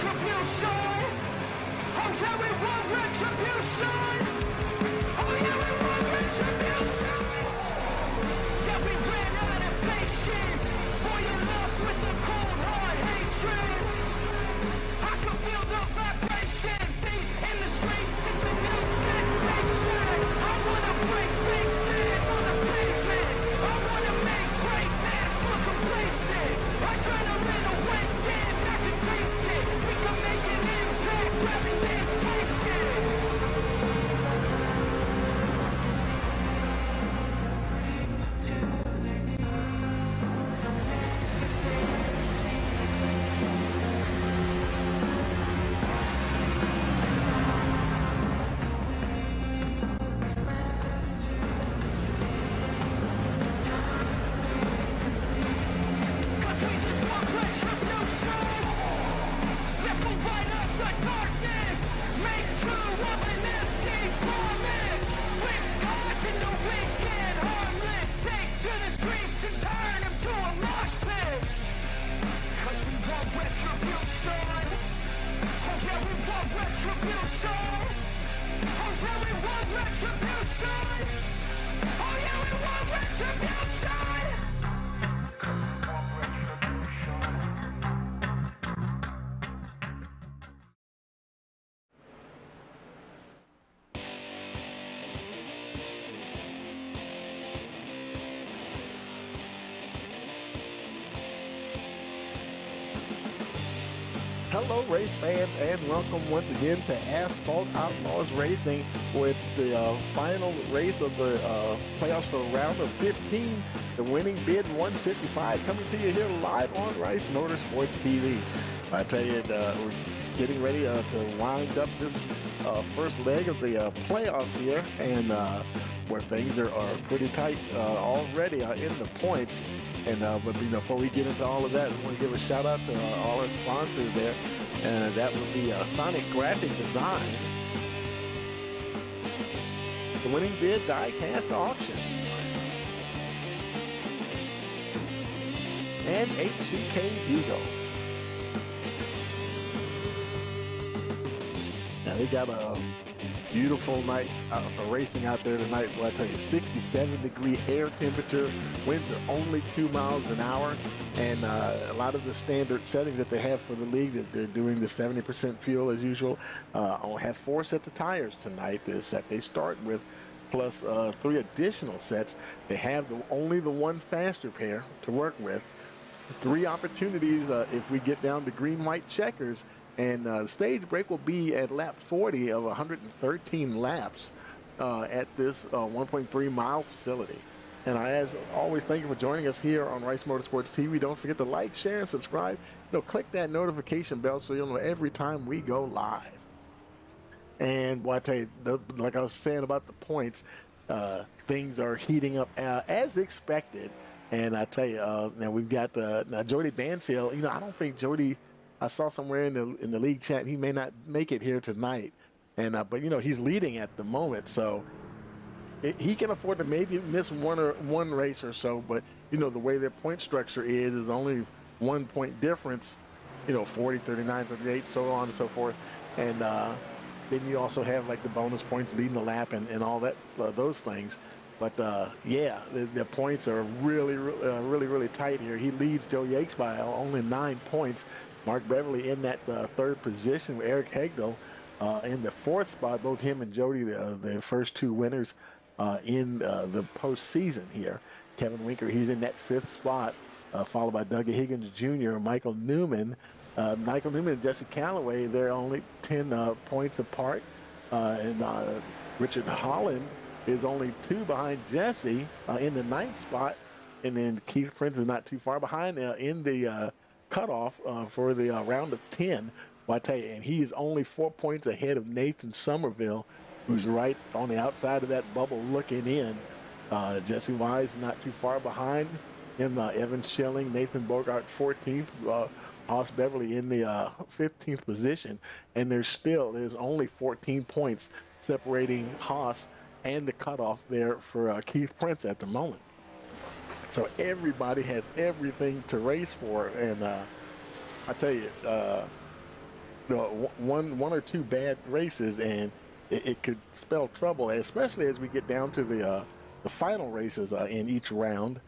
retribution. Oh yeah, we want retribution. Oh yeah, we want retribution. Yeah, we ran out of patience. Boiling up with the cold hard hatred. I can feel the vibration. Feet in the streets, it's a new sensation. I wanna break faces on the pavement. I wanna make greatness look complacent. Adrenaline awakened, I can taste it. We can make an impact, grab it and taste it. Cause we just want retribution. Let's go light up the darkness. Make true of an empty promise. With gods in the wicked, harmless. Take to the streets and turn them to a mosh pit. Cause we want retribution. Oh yeah, we want retribution. Oh yeah, we want retribution. Oh yeah, we want retribution. Hello, race fans, and welcome once again to Asphalt Outlaws Racing, with the final race of the playoffs for round of 15. The winning bid 155 coming to you here live on Rice Motorsports TV. I tell you, we're getting ready to wind up this first leg of the playoffs here, and where things are pretty tight already in the points. And but before we get into all of that, I want to give a shout out to all our sponsors there, and that would be Sonic Graphic Design, the Winning Bid Diecast Auctions, and HCK Beagles. Now we got a beautiful night for racing out there tonight. Well, I tell you, 67-degree air temperature, winds are only 2 miles an hour, and a lot of the standard settings that they have for the league, that they're doing the 70% fuel as usual. I'll have 4 sets of tires tonight. The set they start with, plus 3 additional sets. They have only the one faster pair to work with. 3 opportunities if we get down to green-white checkers. And the stage break will be at lap 40 of 113 laps at this 1.3 mile facility. And as always, thank you for joining us here on Rice Motorsports TV. Don't forget to like, share, and subscribe. Click that notification bell so you'll know every time we go live. And I tell you, like I was saying about the points, things are heating up as expected. And I tell you, now we've got Jody Banfield. I don't think Jody, I saw somewhere in the league chat, he may not make it here tonight, and but he's leading at the moment, so he can afford to maybe miss one race or so. But the way their point structure is only 1 point difference, 40, 39, 38, so on and so forth, and then you also have like the bonus points leading the lap and all that those things. But yeah, the points are really tight here. He leads Joe Yates by only 9 points. Mark Beverly in that 3rd position with Eric Hegdal in the 4th spot. Both him and Jody, the first 2 winners in the postseason here. Kevin Winker, he's in that 5th spot, followed by Doug Higgins Jr., Michael Newman. Michael Newman and Jesse Calloway, they're only 10 points apart. And Richard Holland is only 2 behind Jesse in the 9th spot. And then Keith Prince is not too far behind in the cutoff for the round of 10. Well, I tell you, and he is only 4 points ahead of Nathan Somerville, who's right on the outside of that bubble looking in. Jesse Wise not too far behind him. Evan Schilling, Nathan Bogart 14th, Haas Beverly in the 15th position, and there's only 14 points separating Haas and the cutoff there for Keith Prince at the moment. So everybody has everything to race for, and I tell you, one or two bad races, and it could spell trouble, especially as we get down to the final races in each round.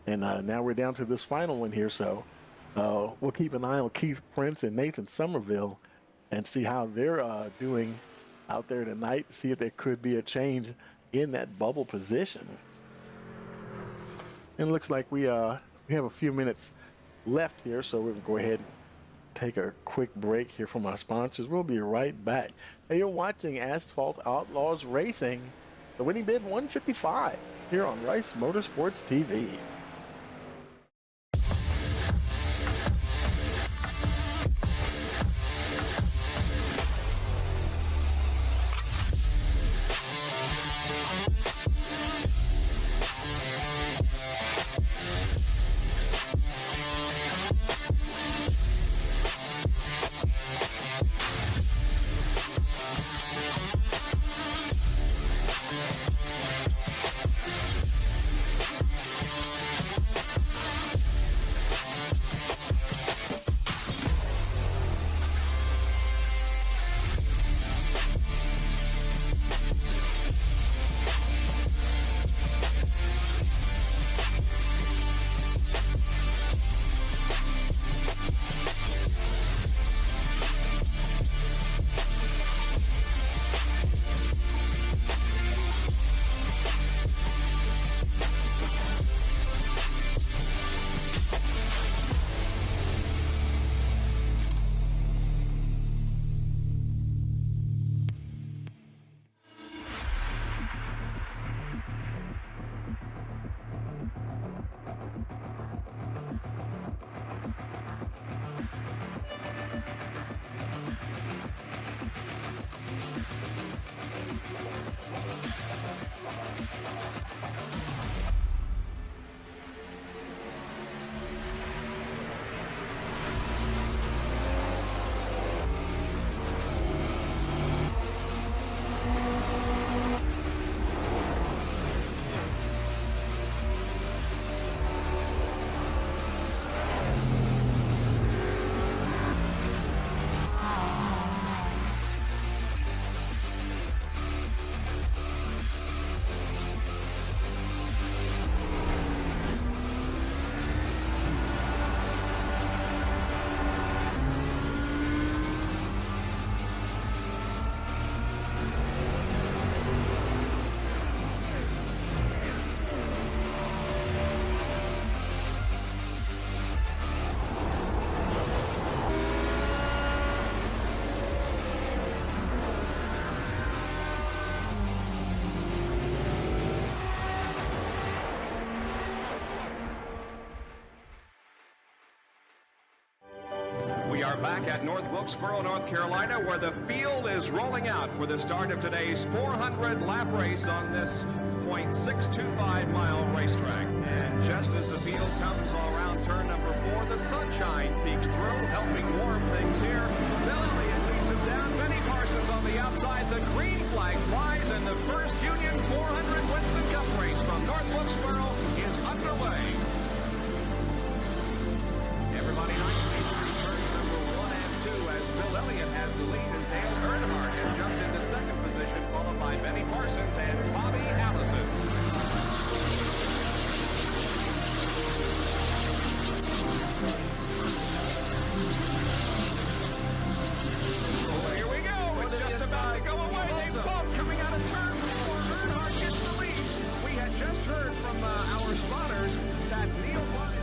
And now we're down to this final one here, so we'll keep an eye on Keith Prince and Nathan Somerville and see how they're doing out there tonight. See if there could be a change in that bubble position. And it looks like we have a few minutes left here, so we're gonna go ahead and take a quick break here from our sponsors. We'll be right back. Hey, you're watching Asphalt Outlaws Racing, the winning bid 155 here on Rice Motorsports TV. We are back at North Wilkesboro, North Carolina, where the field is rolling out for the start of today's 400-lap race on this .625-mile racetrack. And just as the field comes around turn number 4, the sunshine peeks through, helping warm things here. Bill Elliott leads him down. Benny Parsons on the outside. The green flag flies, and the first Union 400 Winston Cup race from North Wilkesboro is underway. Everybody nicely through turns number 1 and 2 as Bill Elliott has the lead, and Dale Earnhardt has jumped into second position, followed by Benny Parsons and Bobby Allison. Oh, here we go. It's just about to go away. They both coming out of turn 4. Earnhardt gets the lead. We had just heard from our spotters that Neil White.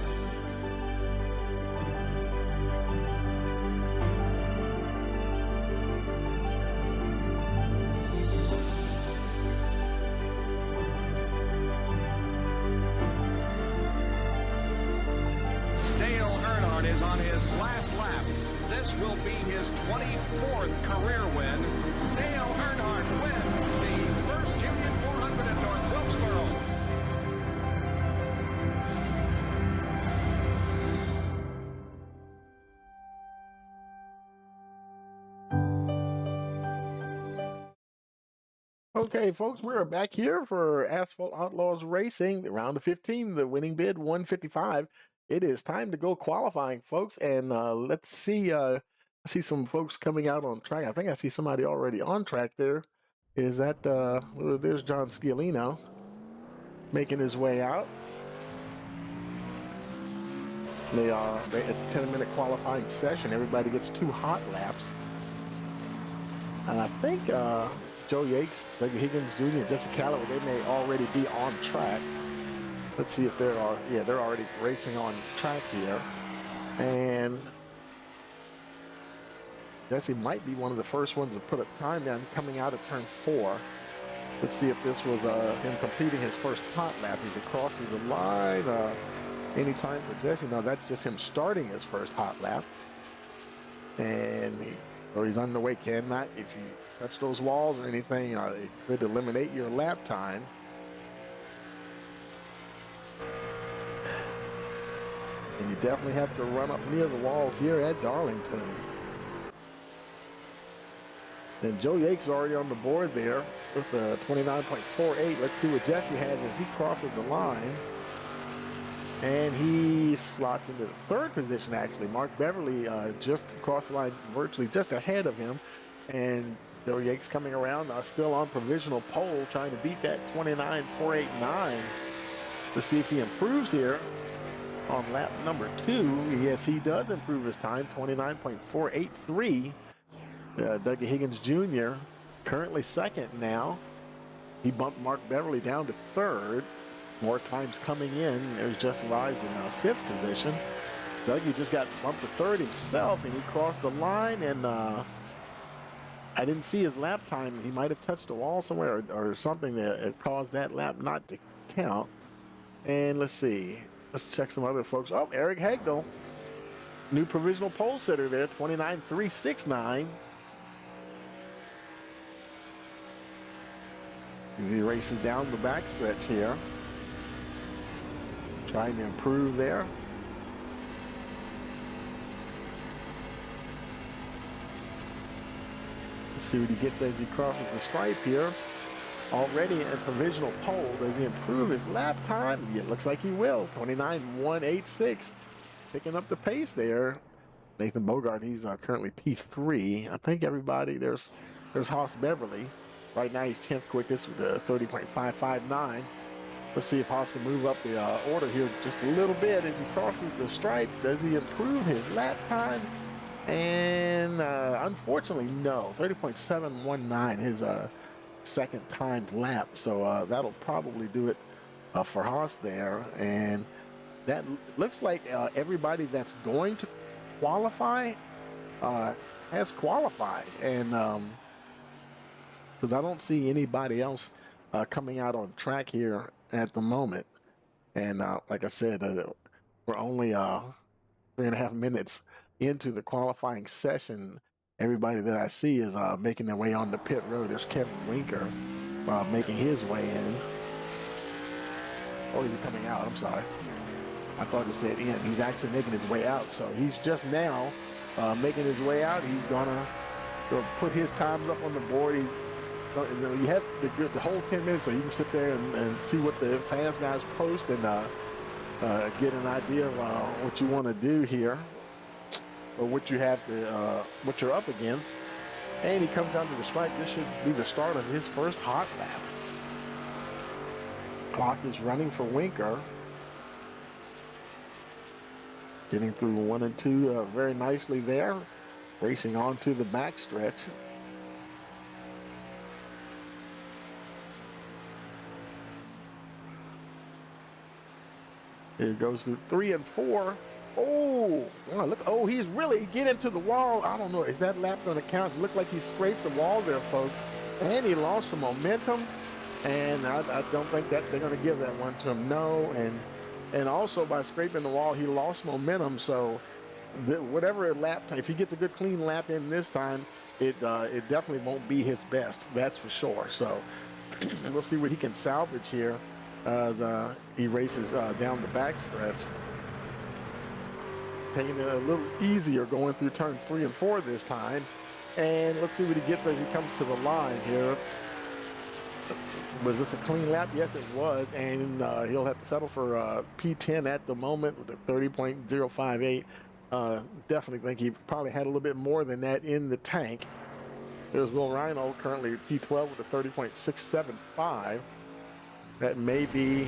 Is on his last lap. This will be his 24th career win. Dale Earnhardt wins the first Union 400 at North Wilkesboro. Okay, folks, we're back here for Asphalt Outlaws Racing, the round of 15, the winning bid 155. It is time to go qualifying, folks, and let's see I see some folks coming out on track. I think I see somebody already on track there. Is that, there's John Scalino making his way out. It's a 10-minute qualifying session. Everybody gets 2 hot laps. And I think Joe Yates, Dougie Higgins Jr., and Jesse Calloway, they may already be on track. Let's see if they're already racing on track here. And Jesse might be one of the first ones to put a time down. He's coming out of turn 4. Let's see if this was him completing his first hot lap as he crosses the line. Any time for Jesse? No, that's just him starting his first hot lap. And he's on the way. Cannot, if you touch those walls or anything, it could eliminate your lap time. And you definitely have to run up near the wall here at Darlington. And Joe Yates is already on the board there with a 29.48. Let's see what Jesse has as he crosses the line. And he slots into the 3rd position, actually. Mark Beverly just across the line, virtually just ahead of him. And Joe Yates coming around, still on provisional pole, trying to beat that 29.489. Let's see if he improves here on lap number 2. Yes, he does improve his time, 29.483. Dougie Higgins Jr. currently 2nd now. He bumped Mark Beverly down to 3rd. More times coming in. There's Justin Rise in 5th position. Dougie just got bumped to 3rd himself, and he crossed the line, and I didn't see his lap time. He might have touched a wall somewhere or something that caused that lap not to count. And let's see. Let's check some other folks. Oh, Eric Hagdal, new provisional pole sitter there, 29.369. He races down the backstretch here. Trying to improve there. Let's see what he gets as he crosses the stripe here. Already in provisional pole. Does he improve his lap time? Yeah, it looks like he will. 29.186. Picking up the pace there. Nathan Bogart, he's currently P3. I think everybody, there's Haas Beverly. Right now he's 10th quickest with a 30.559. Let's see if Haas can move up the order here just a little bit as he crosses the stripe. Does he improve his lap time? And unfortunately, no. 30.719, his 2nd timed lap. So that'll probably do it for Haas there. And that looks like everybody that's going to qualify has qualified. And because I don't see anybody else coming out on track here at the moment. And like I said, we're only 3.5 minutes into the qualifying session. Everybody that I see is making their way on the pit road. There's Kevin Winker making his way in. Oh, he's coming out. I'm sorry. I thought it said in. He's actually making his way out. So he's just now making his way out. He's gonna put his times up on the board. You have the whole 10 minutes, so you can sit there and see what the fast guys post and get an idea of what you want to do here, or what you have to, what you're up against. And he comes down to the stripe. This should be the start of his first hot lap. Clock is running for Winker. Getting through 1 and 2 very nicely there. Racing on to the backstretch. Here it goes through 3 and 4. Oh, wow, look. Oh, he's really getting into the wall. I don't know. Is that lap going to count? It looked like he scraped the wall there, folks. And he lost some momentum. And I don't think that they're going to give that one to him. No. And also by scraping the wall, he lost momentum. So whatever lap time, if he gets a good clean lap in this time, it definitely won't be his best. That's for sure. So we'll see what he can salvage here as he races down the backstretch. Taking it a little easier going through turns 3 and 4 this time. And let's see what he gets as he comes to the line here. Was this a clean lap? Yes, it was. And he'll have to settle for P10 at the moment with a 30.058. Definitely think he probably had a little bit more than that in the tank. There's Will Rhino, currently P12 with a 30.675. That may be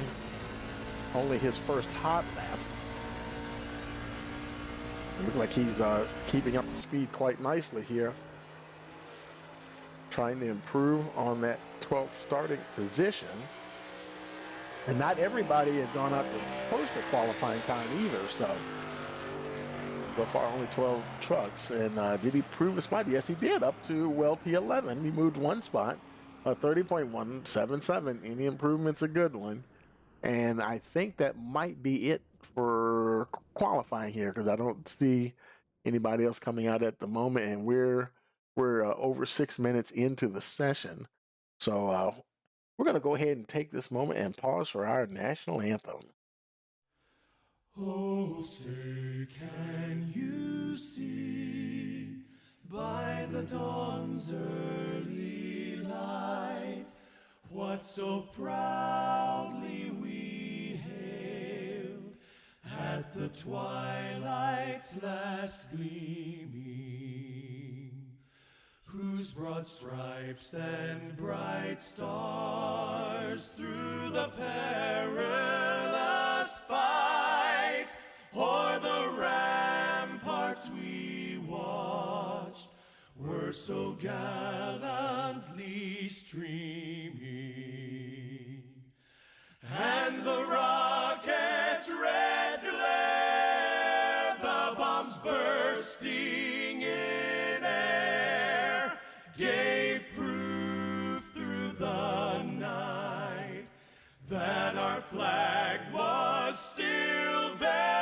only his first hot lap. It looks like he's keeping up the speed quite nicely here. Trying to improve on that 12th starting position. And not everybody has gone up to post a qualifying time either, so far only 12 trucks. And did he prove a spot? Yes, he did, up to well P11. He moved one spot, 30.177. Any improvement's a good one. And I think that might be it for qualifying here, because I don't see anybody else coming out at the moment, and we're over 6 minutes into the session. So we're going to go ahead and take this moment and pause for our national anthem. Oh, say can you see by the dawn's early light what so proudly we hailed at the twilight's last gleaming, whose broad stripes and bright stars through the perilous fight o'er the ramparts we watched were so gallantly streaming, and the rocket's red glare, the bombs bursting in air, gave proof through the night that our flag was still there.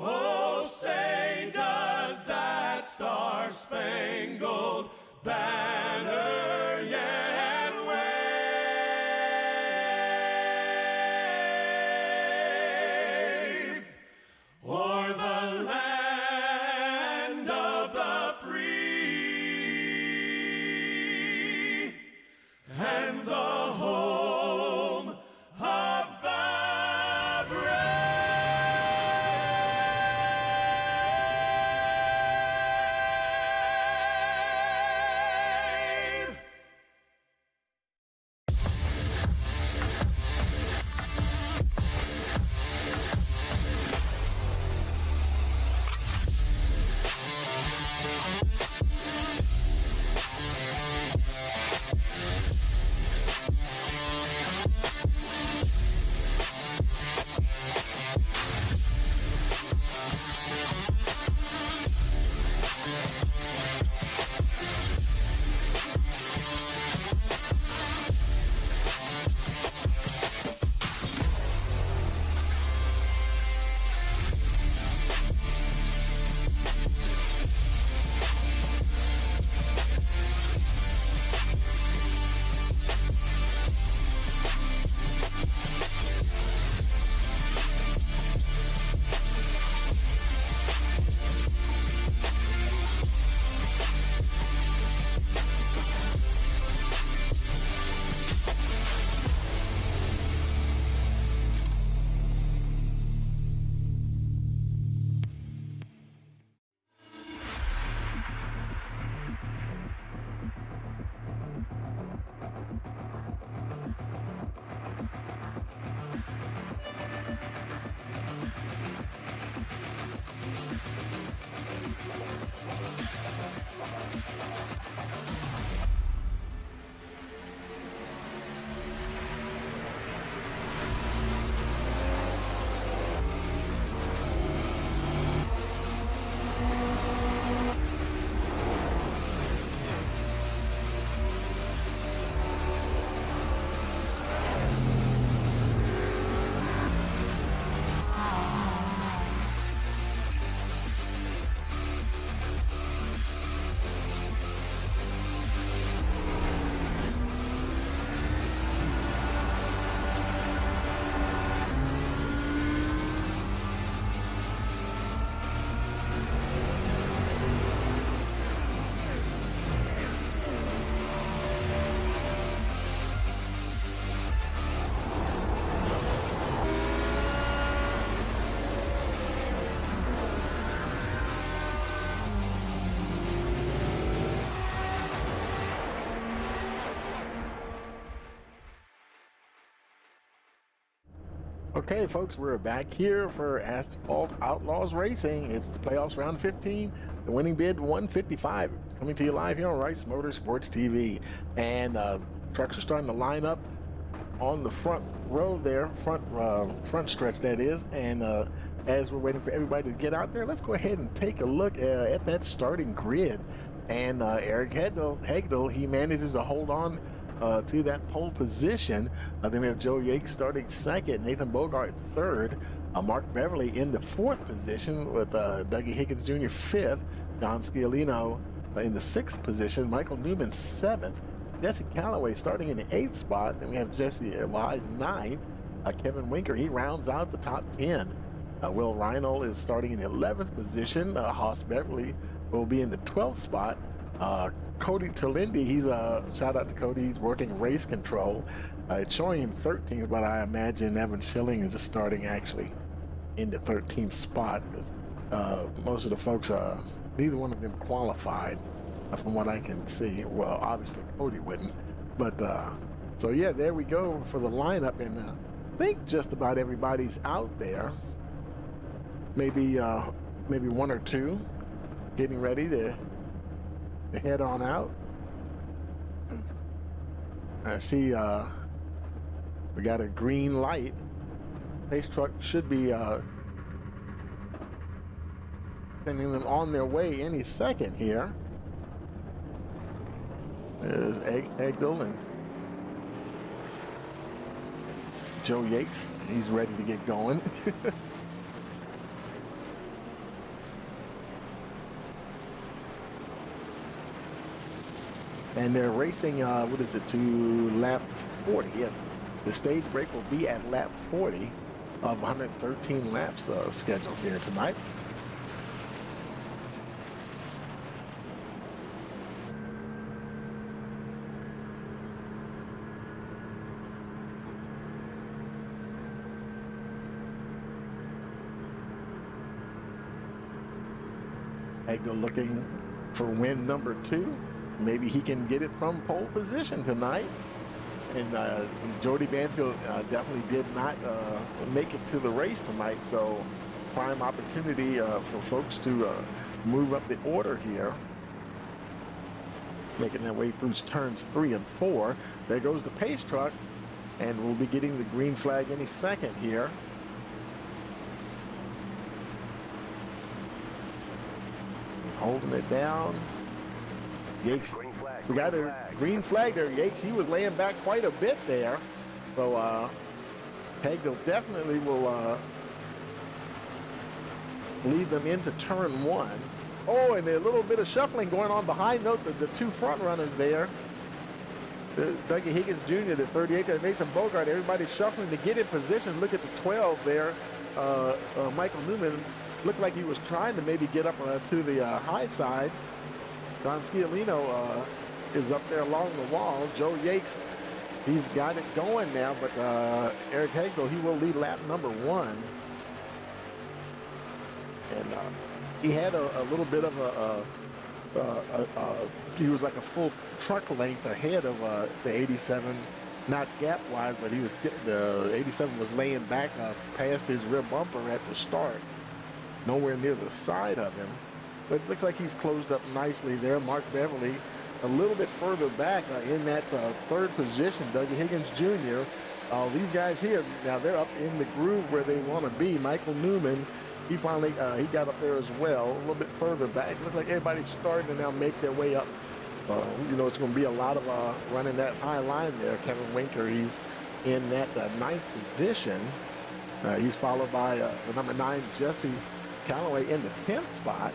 Oh, say does that star-spangled banner yet wave o'er the land of the free and the home of the brave? Okay, folks, we're back here for Asphalt Outlaws Racing. It's the playoffs round 15. The winning bid 155. Coming to you live here on Rice Motorsports TV. And trucks are starting to line up on the front row there, front stretch that is. And as we're waiting for everybody to get out there, let's go ahead and take a look at that starting grid. And Eric Hegdel, he manages to hold on to that pole position. Then we have Joe Yates starting second, Nathan Bogart third, Mark Beverly in the fourth position with Dougie Higgins Jr. fifth, Don Sciolino in the sixth position, Michael Newman seventh, Jesse Calloway starting in the eighth spot, and we have Jesse Wise ninth, Kevin Winker, he rounds out the top 10. Will Reinl is starting in the 11th position, Haas Beverly will be in the 12th spot. Cody Terlindi, he's shout out to Cody, he's working race control. It's showing him 13th, but I imagine Evan Schilling is starting actually in the 13th spot because most of the folks, neither one of them qualified from what I can see. Well, obviously Cody wouldn't, but so yeah, there we go for the lineup, and I think just about everybody's out there. Maybe one or two getting ready to head on out. I see we got a green light. Pace truck should be sending them on their way any second here. There's Egdel and Joe Yates. He's ready to get going. And they're racing, what is it, to lap 40. Yeah, the stage break will be at lap 40 of 113 laps scheduled here tonight. Hegdel looking for win number 2. Maybe he can get it from pole position tonight. And Jody Banfield definitely did not make it to the race tonight, so prime opportunity for folks to move up the order here. Making their way through turns 3 and 4. There goes the pace truck, and we'll be getting the green flag any second here. Holding it down. Yates, we got a green flag there. Yates, he was laying back quite a bit there. So Hegdel definitely will lead them into turn 1. Oh, and a little bit of shuffling going on behind the two front runners there. Dougie Higgins Jr., the 38, and Nathan Bogart, everybody shuffling to get in position. Look at the 12 there. Michael Newman looked like he was trying to maybe get up to the high side. Don Sciolino is up there along the wall. Joe Yates, he's got it going now, but Eric Hegdel, he will lead lap number 1. And he had a little bit of he was like a full truck length ahead of the 87, not gap-wise, but the 87 was laying back past his rear bumper at the start, nowhere near the side of him. But it looks like he's closed up nicely there. Mark Beverly a little bit further back in that third position. Dougie Higgins Jr. These guys here, now they're up in the groove where they want to be. Michael Newman, he finally he got up there as well, a little bit further back. Looks like everybody's starting to now make their way up. You know, it's going to be a lot of running that high line there. Kevin Winker, he's in that 9th position. He's followed by the number 9, Jesse Calloway, in the 10th spot.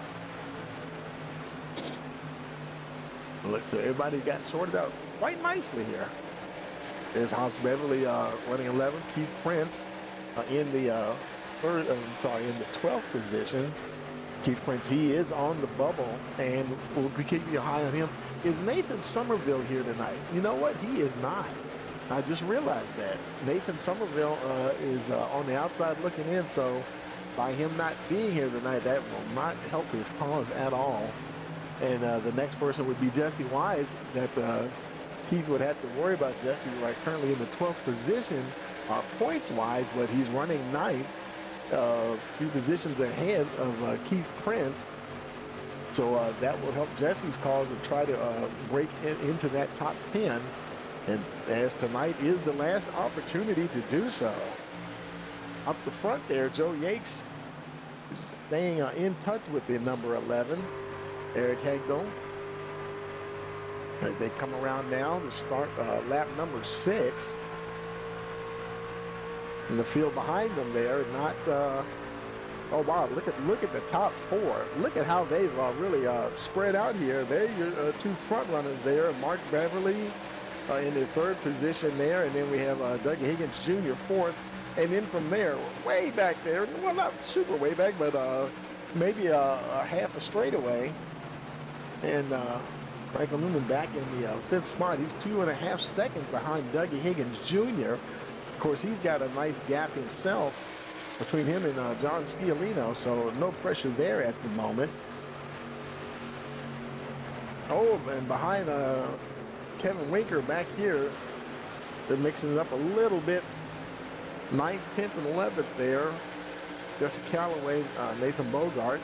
So everybody got sorted out quite nicely here. There's Haas Beverly running 11. Keith Prince in the in the 12th position. Keith Prince, he is on the bubble, and we'll be keeping an eye on him. Is Nathan Somerville here tonight? You know what? He is not. I just realized that. Nathan Somerville is on the outside looking in, so by him not being here tonight, that will not help his cause at all. And the next person would be Jesse Wise, that Keith would have to worry about. Jesse right currently in the 12th position. points-wise, but he's running ninth, a few positions ahead of Keith Prince. So that will help Jesse's cause to try to break into that top 10. And as tonight is the last opportunity to do so. Up the front there, Joe Yates staying in touch with the number 11, Eric Hagel. They come around now to start lap number 6. And the field behind them there, not, oh wow, look at the top 4. Look at how they've really spread out here. There your 2 front runners there, Mark Beverly in the 3rd position there, and then we have Dougie Higgins Jr. 4th. And then from there, way back there, well, not super way back, but maybe a half a straightaway. And Michael Newman back in the 5th spot. He's 2.5 seconds behind Dougie Higgins Jr. Of course, he's got a nice gap himself between him and John Sciolino, so no pressure there at the moment. Oh, and behind Kevin Winker back here, they're mixing it up a little bit. 9th, 10th, and 11th there. Jesse Callaway, Nathan Bogart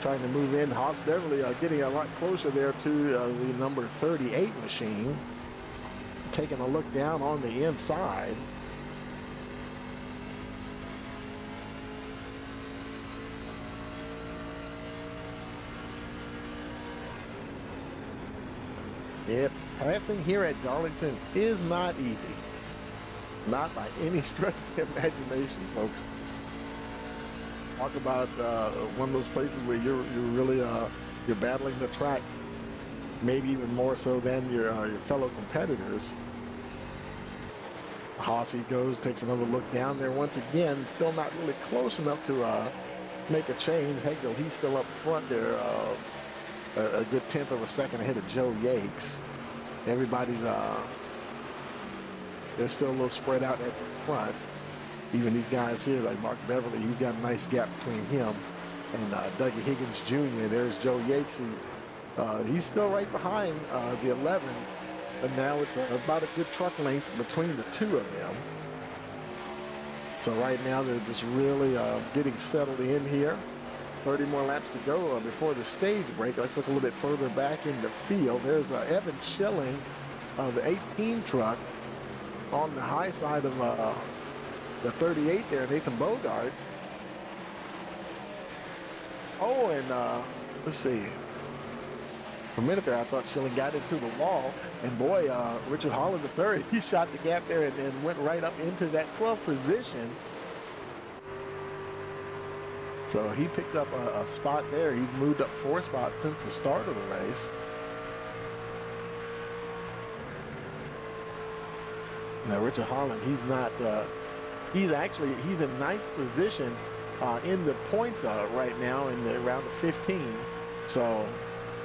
trying to move in. Haas Beverly getting a lot closer there to the number 38 machine. Taking a look down on the inside. Yep, passing here at Darlington is not easy. Not by any stretch of the imagination, folks. Talk about one of those places where you're really you're battling the track, maybe even more so than your fellow competitors. Hossey goes, takes another look down there once again. Still not really close enough to make a change. Hagel, he's still up front there, a good 1/10 of a second ahead of Joe Yates. Everybody's they're still a little spread out at the front. Even these guys here, like Mark Beverly, he's got a nice gap between him and Dougie Higgins Jr. There's Joe Yates, and he's still right behind the 11, but now it's about a good truck length between the 2 of them. So right now they're just really getting settled in here. 30 more laps to go before the stage break. Let's look a little bit further back in the field. There's Evan Schilling of the 18 truck on the high side of the 38 there, Nathan Bogart. Oh, and let's see. For a minute there, I thought Schilling got into the wall. And boy, Richard Holland III, he shot the gap there and went right up into that 12th position. So he picked up a spot there. He's moved up 4 spots since the start of the race. Now Richard Holland, he's not, he's in 9th position in the points right now in around the 15. So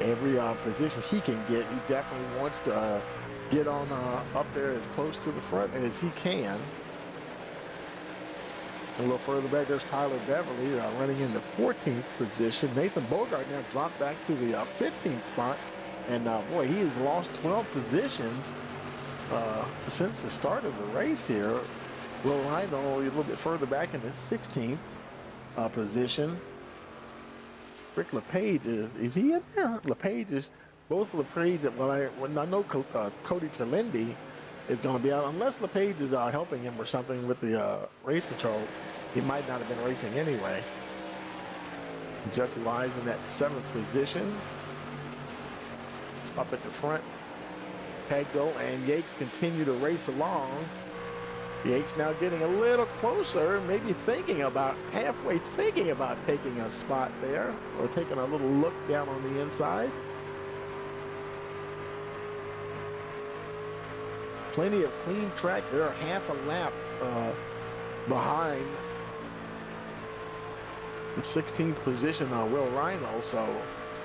every position he can get, he definitely wants to get on up there as close to the front as he can. A little further back, there's Tyler Beverly running in the 14th position. Nathan Bogart now dropped back to the 15th spot. And boy, he has lost 12 positions since the start of the race here. Will Rhino a little bit further back in the 16th position. Rick LePage, is he in there? LePage is, both LePage, I know Cody Terlindi is going to be out, unless LePage is helping him or something with the race control. He might not have been racing anyway. Jesse Wise in that 7th position. Up at the front, Hagel and Yates continue to race along. Yates now getting a little closer, maybe halfway thinking about taking a spot there, or taking a little look down on the inside. Plenty of clean track. They're half a lap behind the 16th position on Will Rhino, so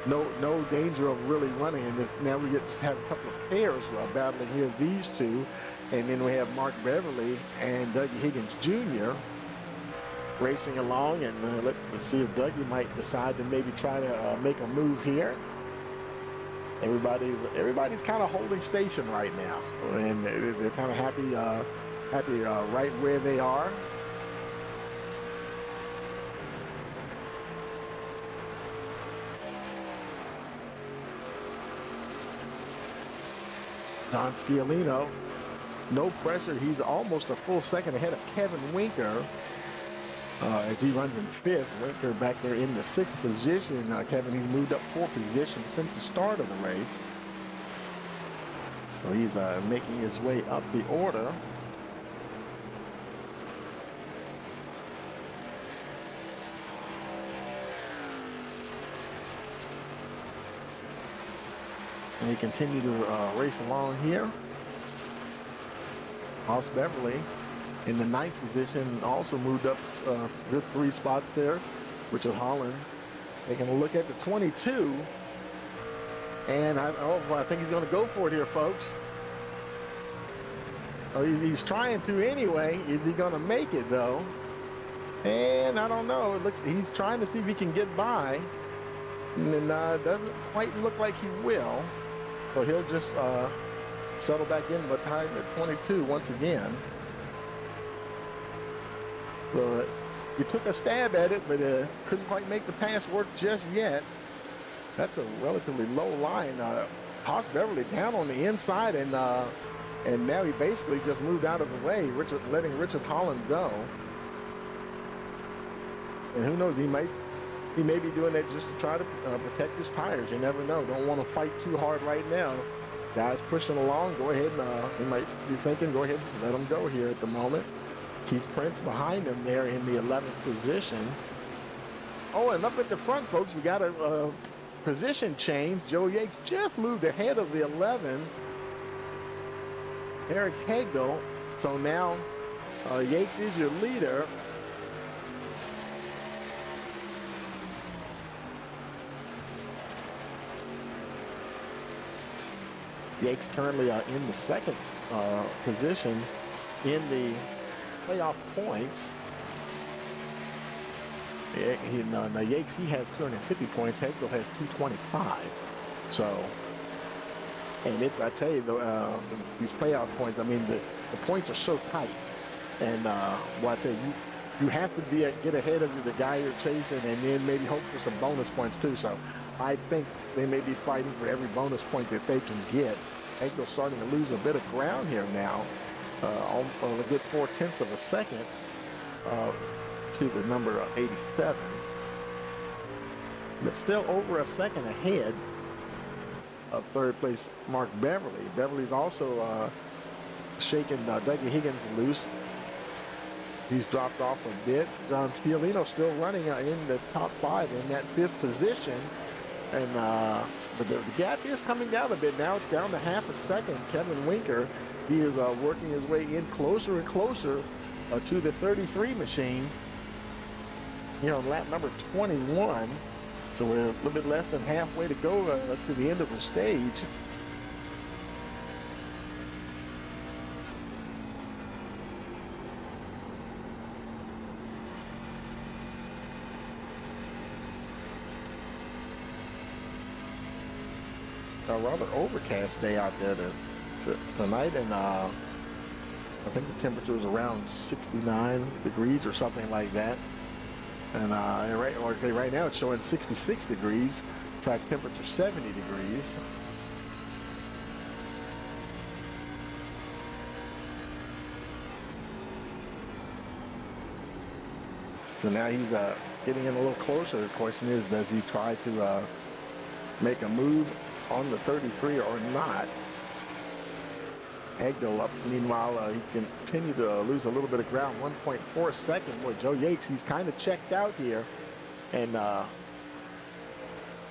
no danger of really running. And now we get to have a couple of pairs battling here, these two. And then we have Mark Beverly and Dougie Higgins Jr. racing along. And let's see if Dougie might decide to maybe try to make a move here. Everybody's kind of holding station right now, and they're kind of happy right where they are. Don Sciolino, no pressure. He's almost a full second ahead of Kevin Winker as he runs in fifth. Winker back there in the sixth position. Kevin, he's moved up 4 positions since the start of the race. So he's making his way up the order. And he continued to race along here. Hoss Beverly in the 9th position, also moved up good 3 spots there. Richard Holland taking a look at the 22. And I think he's going to go for it here, folks. Oh, he's trying to anyway. Is he going to make it, though? And I don't know. It looks he's trying to see if he can get by. And it doesn't quite look like he will. So he'll just settle back in by time at 22 once again. But he took a stab at it, but couldn't quite make the pass work just yet. That's a relatively low line. Hoss Beverly down on the inside, and now he basically just moved out of the way, letting Richard Holland go. And who knows, he may be doing that just to try to protect his tires. You never know. Don't want to fight too hard right now. Guys pushing along, go ahead and he might be thinking, go ahead and just let him go here at the moment. Keith Prince behind him there in the 11th position. Oh, and up at the front, folks, we got a position change. Joe Yates just moved ahead of the 11. Eric Hagel. So now Yates is your leader. Yates currently in the 2nd position in the playoff points. Yates, he has 250 points. Hagel has 225. So, and I tell you, these playoff points, I mean, the points are so tight. And I tell you, you have to get ahead of the guy you're chasing, and then maybe hope for some bonus points too. So I think they may be fighting for every bonus point that they can get. Hagel's starting to lose a bit of ground here now, on a good 0.4 of a second to the number 87. But still over a second ahead of 3rd place Mark Beverly. Beverly's also shaking Dougie Higgins loose. He's dropped off a bit. John Sciolino still running in the top 5 in that 5th position. And but the gap is coming down a bit now. It's down to half a second. Kevin Winker, he is working his way in closer and closer to the 33 machine here on lap number 21. So we're a little bit less than halfway to go to the end of the stage. A rather overcast day out there tonight, and I think the temperature was around 69 degrees or something like that. And right now it's showing 66 degrees. Track temperature 70 degrees. So now he's getting in a little closer. The question is, does he try to make a move on the 33 or not? Hagel up. Meanwhile, he continued to lose a little bit of ground. 1.4 second. Boy, Joe Yates, he's kind of checked out here. And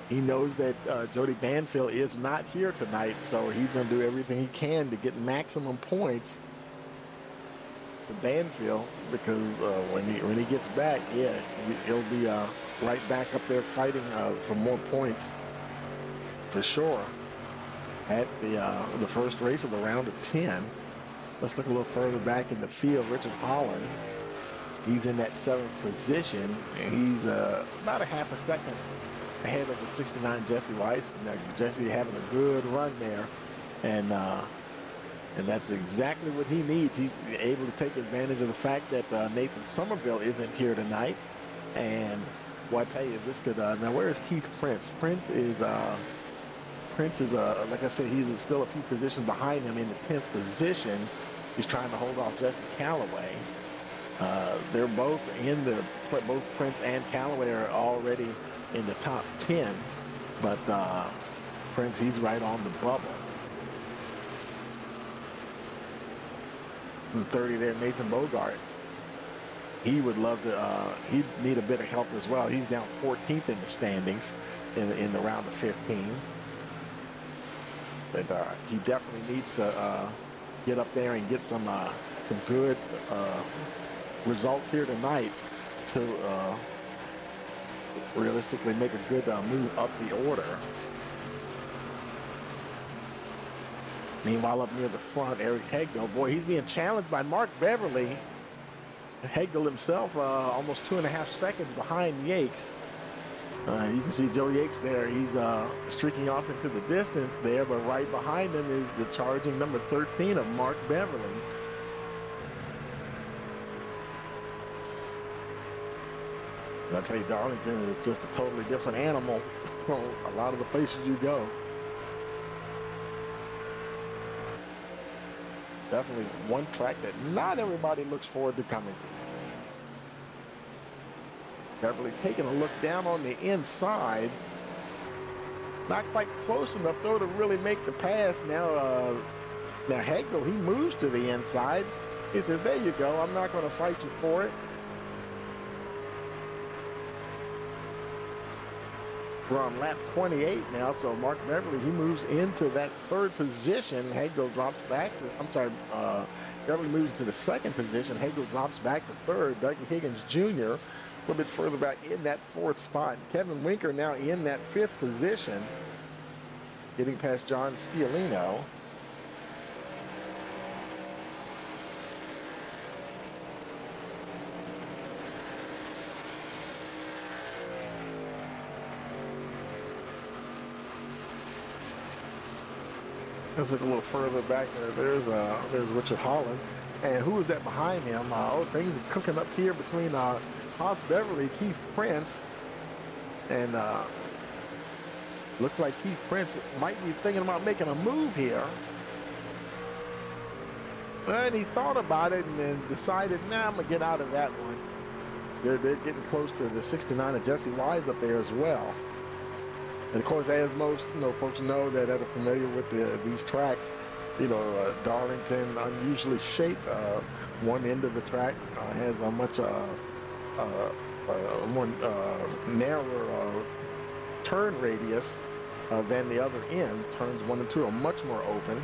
he knows that Jody Banfield is not here tonight, so he's going to do everything he can to get maximum points to Banfield, because when he gets back, yeah, he'll be right back up there fighting for more points for sure. At the first race of the round of 10. Let's look a little further back in the field. Richard Holland, he's in that 7th position, and he's about a half a second ahead of the 69 Jesse Weiss. Now, Jesse having a good run there, and And that's exactly what he needs. He's able to take advantage of the fact that Nathan Somerville isn't here tonight. And well, I tell you, this could, now where is Keith Prince? Prince is, like I said, he's still a few positions behind him in the 10th position. He's trying to hold off Jesse Calloway. They're both both Prince and Calloway are already in the top 10. But Prince, he's right on the bubble. The 30 there, Nathan Bogart. He would love to, he'd need a bit of help as well. He's down 14th in the standings in the round of 15. But he definitely needs to get up there and get some good results here tonight to realistically make a good move up the order. Meanwhile, up near the front, Eric Hegdel, boy, he's being challenged by Mark Beverly. Hegdel himself almost 2.5 seconds behind Yakes. You can see Joe Yakes there. He's streaking off into the distance there, but right behind him is the charging number 13 of Mark Beverly. I'll tell you, Darlington is just a totally different animal from a lot of the places you go. Definitely one track that not everybody looks forward to coming to. Beverly taking a look down on the inside. Not quite close enough, though, to really make the pass. Now Hegdel, he moves to the inside. He says, there you go. I'm not going to fight you for it. We're on lap 28 now, so Mark Beverly, he moves into that third position. Hegdel drops back to, Beverly moves to the second position. Hegdel drops back to third. Dougie Higgins Jr. a little bit further back in that fourth spot. Kevin Winker now in that fifth position, getting past John Sciolino. Let's look a little further back there. There's Richard Hollins. And who is that behind him? Things are cooking up here between Haas Beverly, Keith Prince. And looks like Keith Prince might be thinking about making a move here. And he thought about it and then decided, nah, I'm going to get out of that one. They're getting close to the 69 of Jesse Wise up there as well. And of course, as most folks know that are familiar with these tracks, Darlington unusually shaped. One end of the track has a much more narrower turn radius than the other end. Turns 1 and 2 are much more open.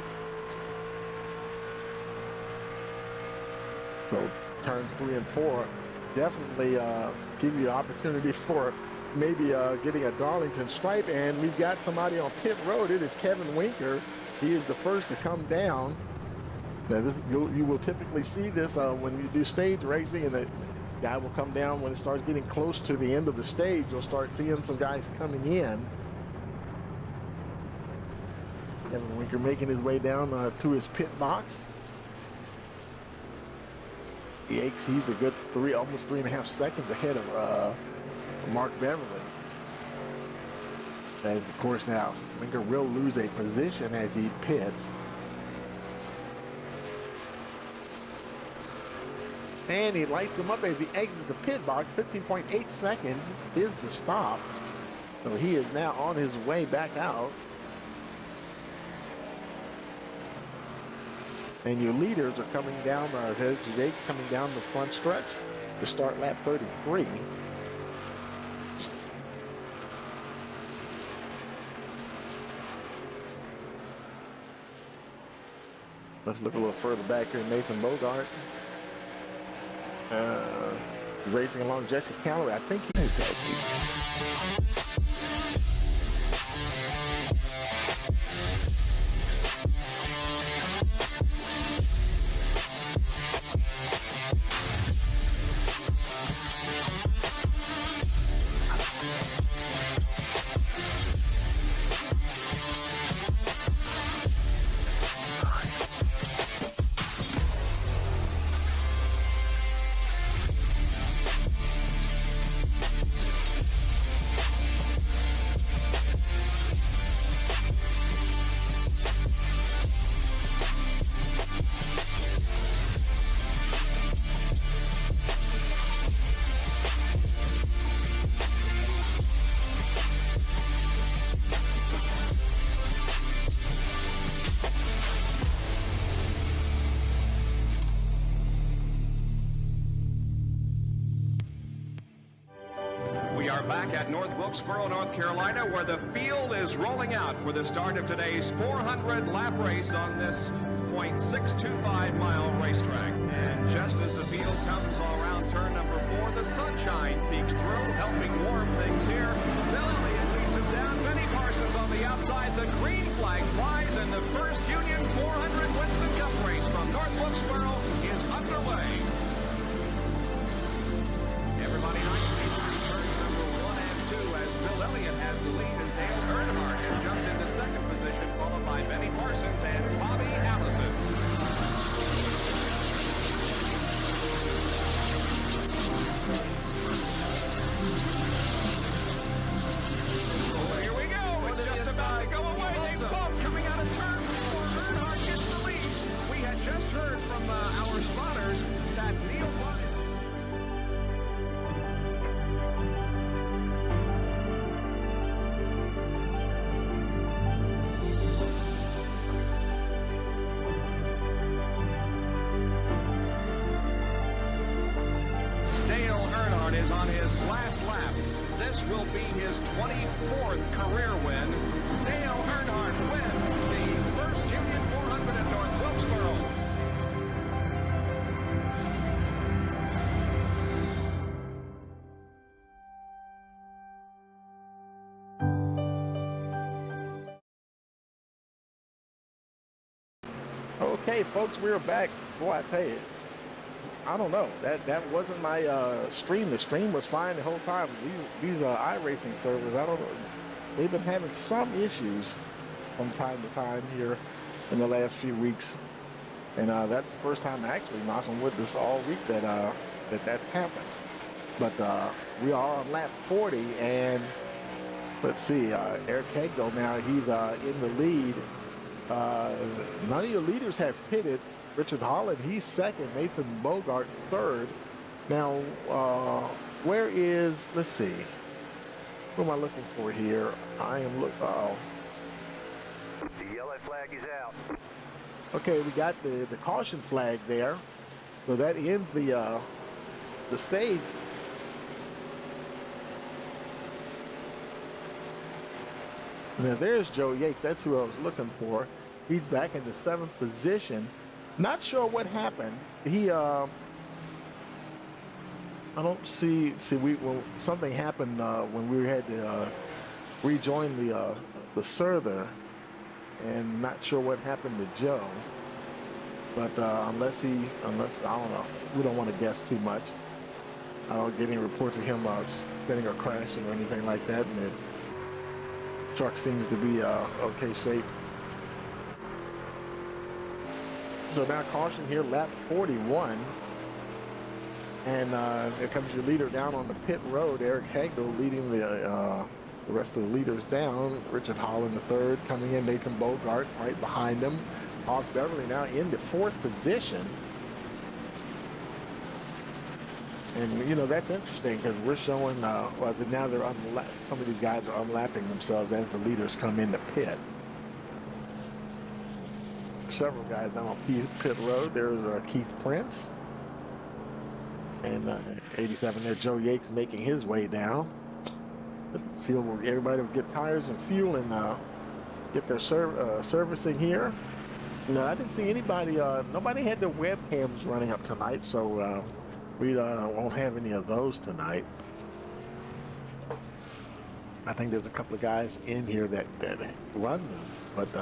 So turns 3 and 4 definitely give you an opportunity for maybe getting a Darlington stripe. And we've got somebody on pit road. It is Kevin Winker. He is the first to come down. Now you will typically see this when you do stage racing, and the guy will come down when it starts getting close to the end of the stage. You'll start seeing some guys coming in. Kevin Winker making his way down to his pit box. Yakes, he's a good almost 3.5 seconds ahead of Mark Beverly. As of course now Winker will lose a position as he pits. And he lights him up as he exits the pit box. 15.8 seconds is the stop. So he is now on his way back out. And your leaders are coming down, there's Jakes coming down the front stretch to start lap 33. Let's look a little further back here. Nathan Bogart racing along Jesse Calloway. I think he is that. Back at North Wilkesboro, North Carolina, where the field is rolling out for the start of today's 400-lap race on this .625-mile racetrack. And just as the field comes around turn number 4, the sunshine peeks through, helping warm things here. Bill Elliott leads him down. Benny Parsons on the outside. The green flag flies, and the first Union 400 Winston Cup race from North Wilkesboro is underway. Everybody nicely through turns number 1 and 2 as Bill Elliott has the lead, and Dale Earnhardt has jumped into second position, followed by Benny Parsons and Bobby Allison. Oh, here we go. It's just about to go away. They bump coming out of turn 4. Earnhardt gets the lead. We had just heard from our spotters that Neil Bonnet. Is on his last lap. This will be his 24th career win. Dale Earnhardt wins the first Union 400 at North Wilkesboro. Okay, folks, we're back. Boy, I tell you, I don't know. That wasn't my stream. The stream was fine the whole time. These iRacing servers, I don't know. They've been having some issues from time to time here in the last few weeks, and that's the first time, actually, knock on wood, this all week that's happened. But we are on lap 40, and let's see, Eric Hagel now, he's in the lead. None of your leaders have pitted. Richard Holland, he's second. Nathan Bogart, third. Now, where is, let's see, who am I looking for here? I am oh. The yellow flag is out. Okay, we got the caution flag there. So that ends the stage. Now there's Joe Yates. That's who I was looking for. He's back in the 7th position. Not sure what happened. He, I don't see. Something happened when we had to rejoin the server, and not sure what happened to Joe. But unless I don't know. We don't want to guess too much. I don't get any reports of him spinning or crashing or anything like that. And the truck seems to be okay shape. So now caution here, lap 41. And there comes your leader down on the pit road. Eric Hagel leading the rest of the leaders down. Richard Holland, the third, coming in. Nathan Bogart right behind him. Hoss Beverly now in the 4th position. And, you know, that's interesting because we're showing, now they're some of these guys are unlapping themselves as the leaders come in the pit. Several guys down on pit road. There's Keith Prince. And 87 there, Joe Yates making his way down. The field where everybody will get tires and fuel and get their servicing here. No, I didn't see anybody. Nobody had their webcams running up tonight, so we won't have any of those tonight. I think there's a couple of guys in here that run them, but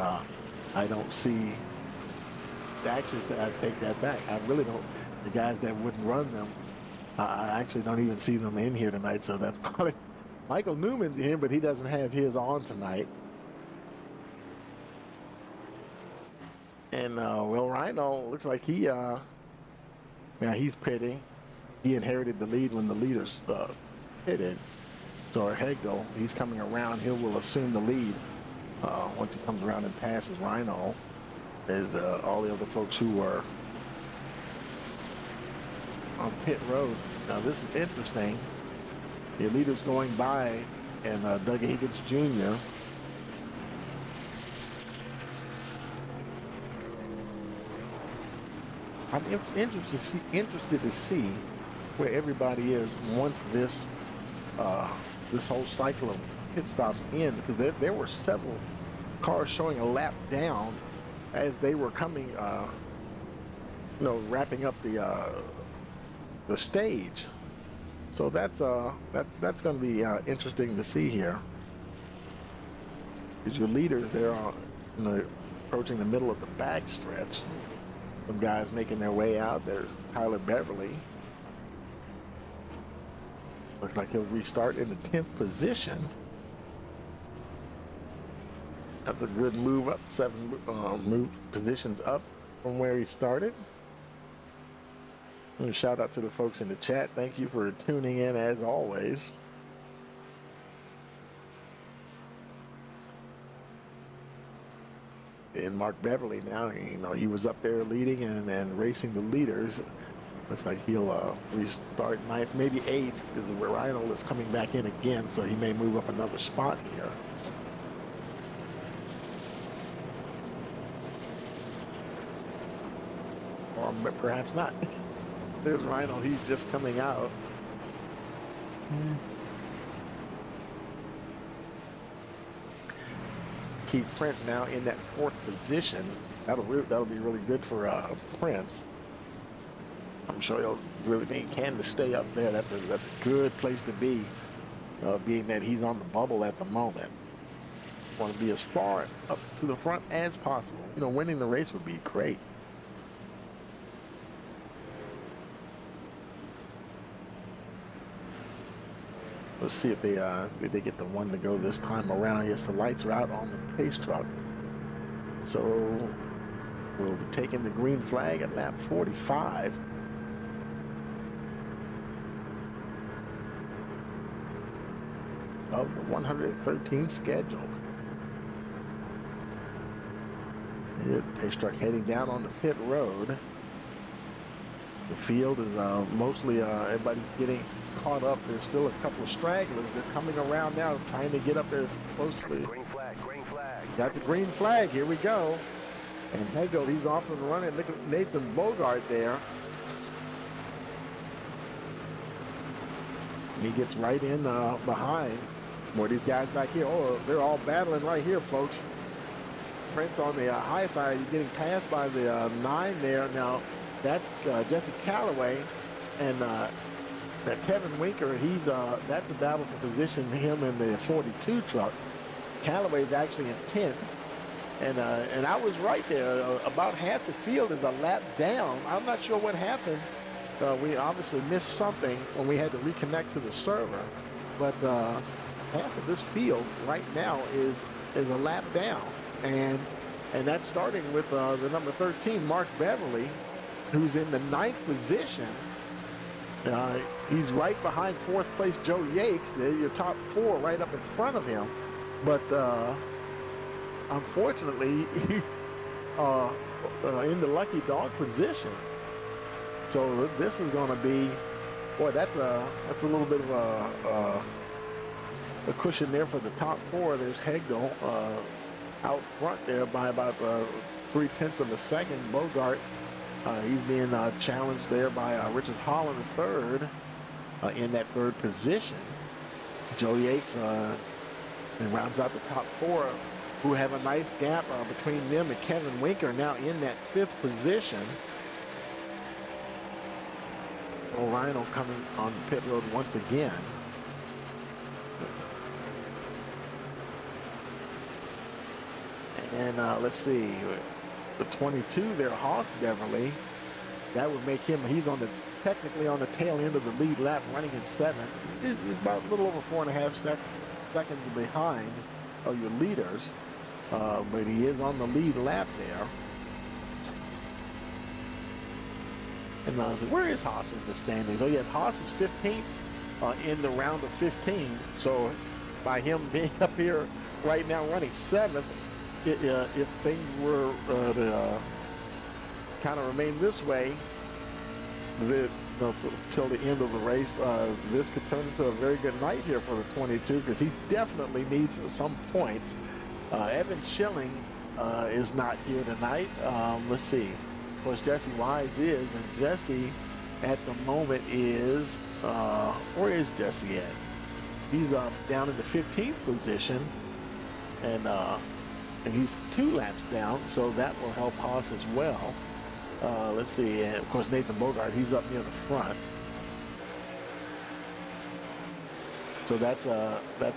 I don't see. Actually, I take that back. I really don't. The guys that wouldn't run them, I actually don't even see them in here tonight. So that's probably Michael Newman's here, but he doesn't have his on tonight. And Will Rhino looks like he's pitting. He inherited the lead when the leaders pitted. So Hagel, he's coming around. He will assume the lead once he comes around and passes Rhino. There's all the other folks who are on pit road. Now this is interesting. The leaders going by, and Doug Higgins Jr. I'm interested to see where everybody is once this this whole cycle of pit stops ends, because there were several cars showing a lap down as they were coming, wrapping up the stage. So that's going to be interesting to see here. Because your leaders there are approaching the middle of the back stretch. Some guys making their way out. There's Tyler Beverly. Looks like he'll restart in the 10th position. That's a good move up, 7 positions up from where he started. And shout out to the folks in the chat. Thank you for tuning in as always. And Mark Beverly now, he was up there leading and racing the leaders. Looks like he'll restart 9th, maybe 8th, because Rhino is coming back in again, so he may move up another spot here. Or perhaps not. There's Rhino, he's just coming out. Keith Prince now in that 4th position. That'll be really good for Prince. I'm sure he'll really think he can to stay up there. That's a good place to be, being that he's on the bubble at the moment. Want to be as far up to the front as possible. Winning the race would be great. Let's see if they get the one to go this time around. Yes, the lights are out on the pace truck. So we'll be taking the green flag at lap 45. Of the 113 scheduled. Good pace truck heading down on the pit road. The field is mostly everybody's getting caught up. There's still a couple of stragglers. They're coming around now, trying to get up there closely. Green flag, green flag. Got the green flag. Here we go. And Hegel, he's off and running. Look at Nathan Bogart there. And he gets right in behind. More of these guys back here. Oh, they're all battling right here, folks. Prince on the high side. He's getting passed by the 9 there. Now, that's Jesse Calloway. And that Kevin Winker, that's a battle for position, him in the 42 truck. Calloway's actually in 10th. And I was right there. About half the field is a lap down. I'm not sure what happened. We obviously missed something when we had to reconnect to the server. But half of this field right now is a lap down. And that's starting with the number 13, Mark Beverly, who's in the 9th position. He's right behind 4th place Joe Yates. Your top 4 right up in front of him. But unfortunately, he's in the lucky dog position. So this is going to be, boy, that's a little bit of a cushion there for the top 4. There's Hegel out front there by about 0.3 of a second. Bogart, he's being challenged there by Richard Holland III in that 3rd position. Joe Yates and rounds out the top 4, who have a nice gap between them and Kevin Winker now in that 5th position. Rhino coming on the pit road once again. And let's see, the 22 there, Hoss Beverly, that would make him, he's technically on the tail end of the lead lap, running in 7th. He's about a little over 4.5 seconds behind your leaders, but he is on the lead lap there. And I was like, where is Haas in the standings? Oh yeah, Haas is 15th in the round of 15. So by him being up here right now running 7th, if things were to kind of remain this way till the end of the race, this could turn into a very good night here for the 22, because he definitely needs some points. Evan Schilling is not here tonight. Let's see. Of course, Jesse Wise is, and Jesse at the moment is, where is Jesse at? He's down in the 15th position, and he's 2 laps down, so that will help Haas as well. Let's see, and of course Nathan Bogart, he's up near the front. So that's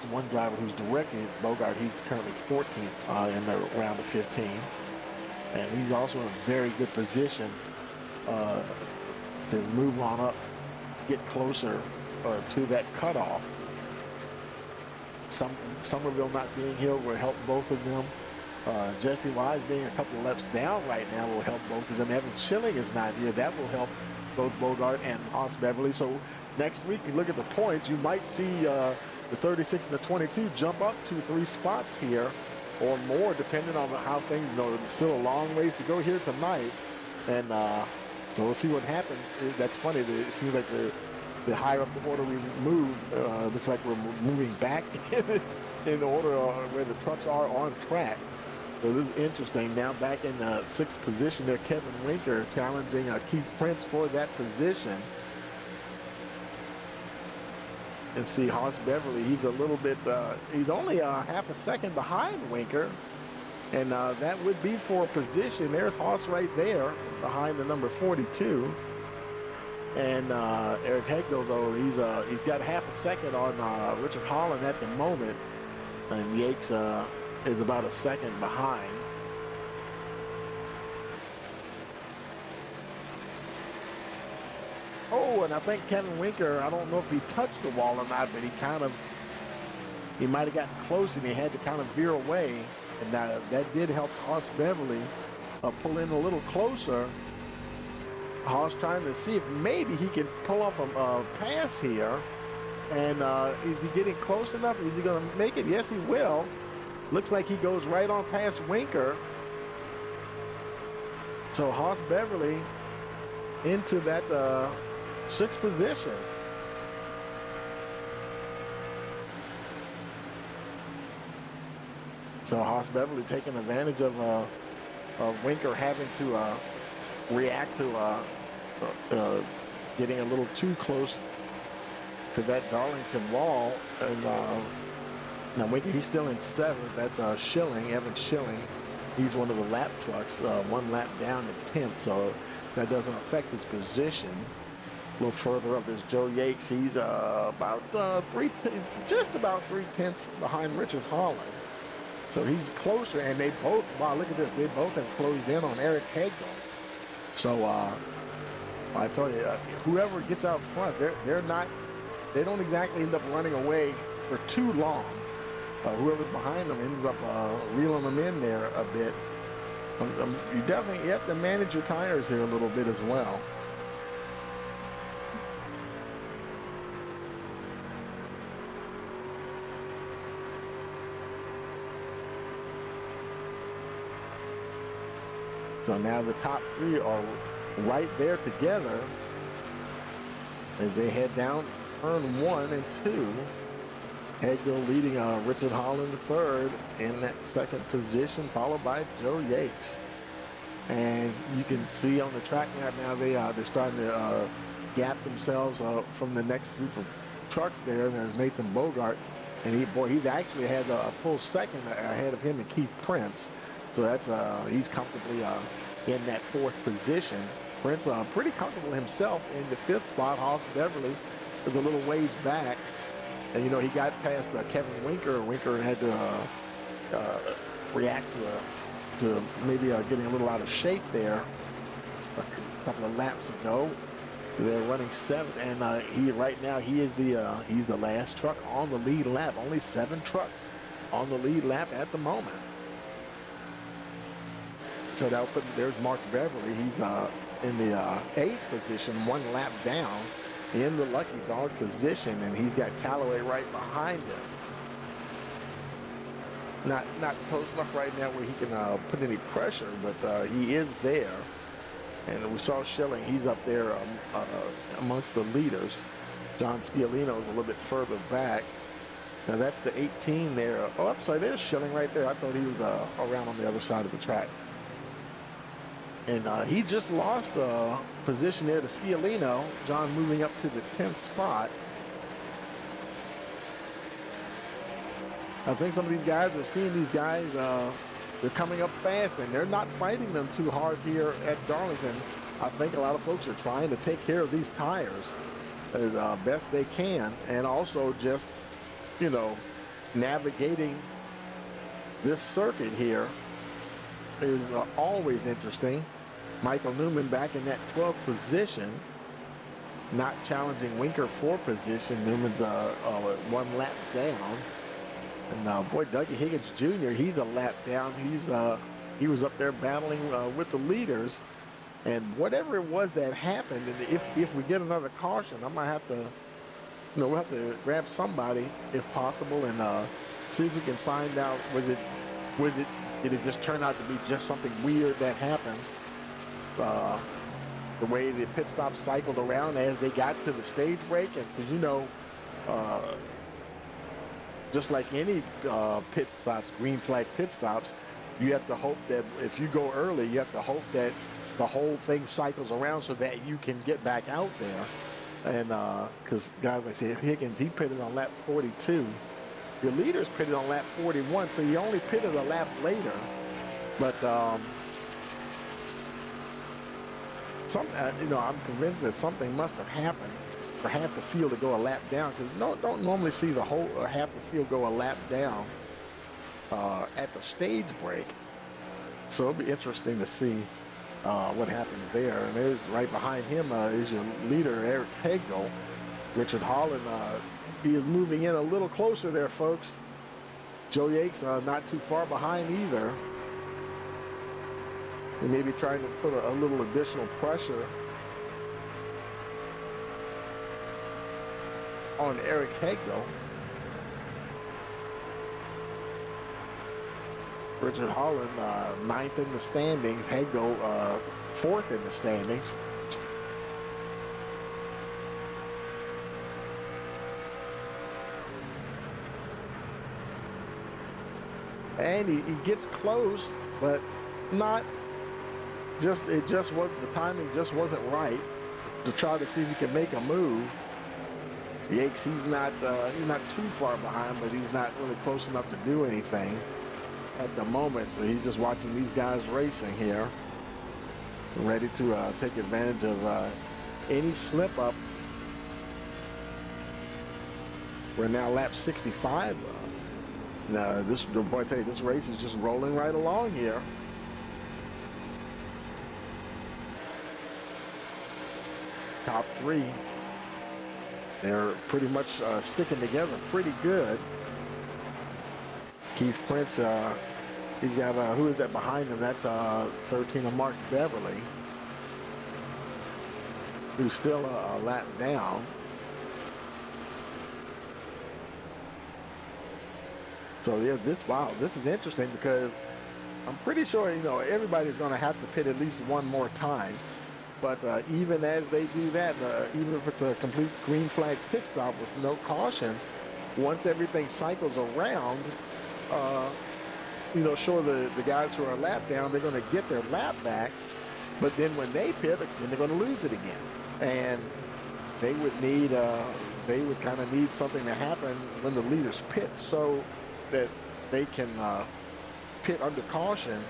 one driver who's directing Bogart. He's currently 14th in the round of 15, and he's also in a very good position to move on up, get closer to that cutoff. Somerville not being here will help both of them. Jesse Wise being a couple of laps down right now will help both of them. Evan Schilling is not here. That will help both Bogart and Haas Beverly. So next week, you look at the points, you might see the 36 and the 22 jump up 2-3 spots here or more, depending on how things, it's still a long ways to go here tonight. And so we'll see what happens. That's funny. It seems like the higher up the order we move, looks like we're moving back in the order where the trucks are on track. So this is interesting. Now back in 6th position there, Kevin Winker challenging Keith Prince for that position. And see Haas Beverly, he's a little bit, he's only half a second behind Winker. And that would be for a position. There's Haas right there behind the number 42. And Eric Hegel, though, he's got half a second on Richard Holland at the moment. And Yates is about a second behind. Oh, and I think Kevin Winker, I don't know if he touched the wall or not, but he might have gotten close and he had to kind of veer away. And that did help Haas Beverly pull in a little closer. Haas trying to see if maybe he can pull off a pass here. And is he getting close enough? Is he going to make it? Yes, he will. Looks like he goes right on past Winker. So Haas Beverly into that 6th position. So Haas Beverly taking advantage of Winker having to react to getting a little too close to that Darlington wall. And now Winker, he's still in 7th. That's Schilling, Evan Schilling. He's one of the lap trucks, 1 lap down in 10th, so that doesn't affect his position. A little further up, there's Joe Yates. He's about just about 3/10 behind Richard Holland. So he's closer, and they both, wow, look at this. They both have closed in on Eric Hegel. So I tell you, whoever gets out front, they don't exactly end up running away for too long. Whoever's behind them ends up reeling them in there a bit. You definitely have to manage your tires here a little bit as well. So now the top 3 are right there together as they head down turn 1 and 2. Hegel leading Richard Holland third in that 2nd position, followed by Joe Yates. And you can see on the track map now they're starting to gap themselves from the next group of trucks there. There's Nathan Bogart, and he's actually had a full second ahead of him and Keith Prince. So that's he's comfortably in that 4th position. Prince pretty comfortable himself in the 5th spot. Haas Beverly is a little ways back. And, he got past Kevin Winker. Winker had to react to maybe getting a little out of shape there a couple of laps ago. They're running 7th, and right now he's the last truck on the lead lap. Only 7 trucks on the lead lap at the moment. So there's Mark Beverly. He's in the 8th position, 1 lap down in the lucky dog position, and he's got Callaway right behind him. Not close enough right now where he can put any pressure, but he is there. And we saw Schilling, he's up there amongst the leaders. John Sciolino is a little bit further back. Now that's the 18 there. Oh, I'm sorry, there's Schilling right there. I thought he was around on the other side of the track. And he just lost a position there to Sciolino. John moving up to the 10th spot. I think some of these guys are seeing these guys, they're coming up fast, and they're not fighting them too hard here at Darlington. I think a lot of folks are trying to take care of these tires as best they can, and also just, you know, navigating this circuit here is always interesting. Michael Newman back in that 12th position, not challenging Winker for position. Newman's 1 lap down. And boy, Dougie Higgins Jr., he's a lap down. He was up there battling with the leaders. And whatever it was that happened, and if we get another caution, I might have to, you know, we'll have to grab somebody if possible and see if we can find out, did it just turn out to be just something weird that happened? The way the pit stop cycled around as they got to the stage break, and because, you know, just like any pit stops, green flag pit stops, you have to hope that if you go early, you have to hope that the whole thing cycles around so that you can get back out there. And because guys like say Higgins, he pitted on lap 42. Your leaders pitted on lap 41, so you only pitted a lap later. But you know, I'm convinced that something must have happened for half the field to go a lap down, because don't normally see the whole or half the field go a lap down at the stage break. So it'll be interesting to see what happens there. And there's right behind him is your leader, Eric Hegel. Richard Holland, he is moving in a little closer there, folks. Joe Yates not too far behind either. He may be trying to put a little additional pressure on Eric Hegel. Richard Holland, 9th in the standings. Hegel, 4th in the standings. And he gets close, but not just, it just was, the timing just wasn't right to try to see if he can make a move. Yates, he's not too far behind, but he's not really close enough to do anything at the moment. So he's just watching these guys racing here, ready to take advantage of any slip up. We're now lap 65. Now this, boy, I tell you, this race is just rolling right along here. Top 3. They're pretty much sticking together pretty good. Keith Prince, he's got, who is that behind him? That's 13 of Mark Beverly, who's still a lap down. So yeah, this is interesting because I'm pretty sure, you know, everybody's going to have to pit at least one more time. But even as they do that, even if it's a complete green flag pit stop with no cautions, once everything cycles around, you know, sure, the guys who are lap down, they're going to get their lap back. But then when they pit, then they're going to lose it again. And they would need, they would kind of need something to happen when the leaders pit so that they can pit under caution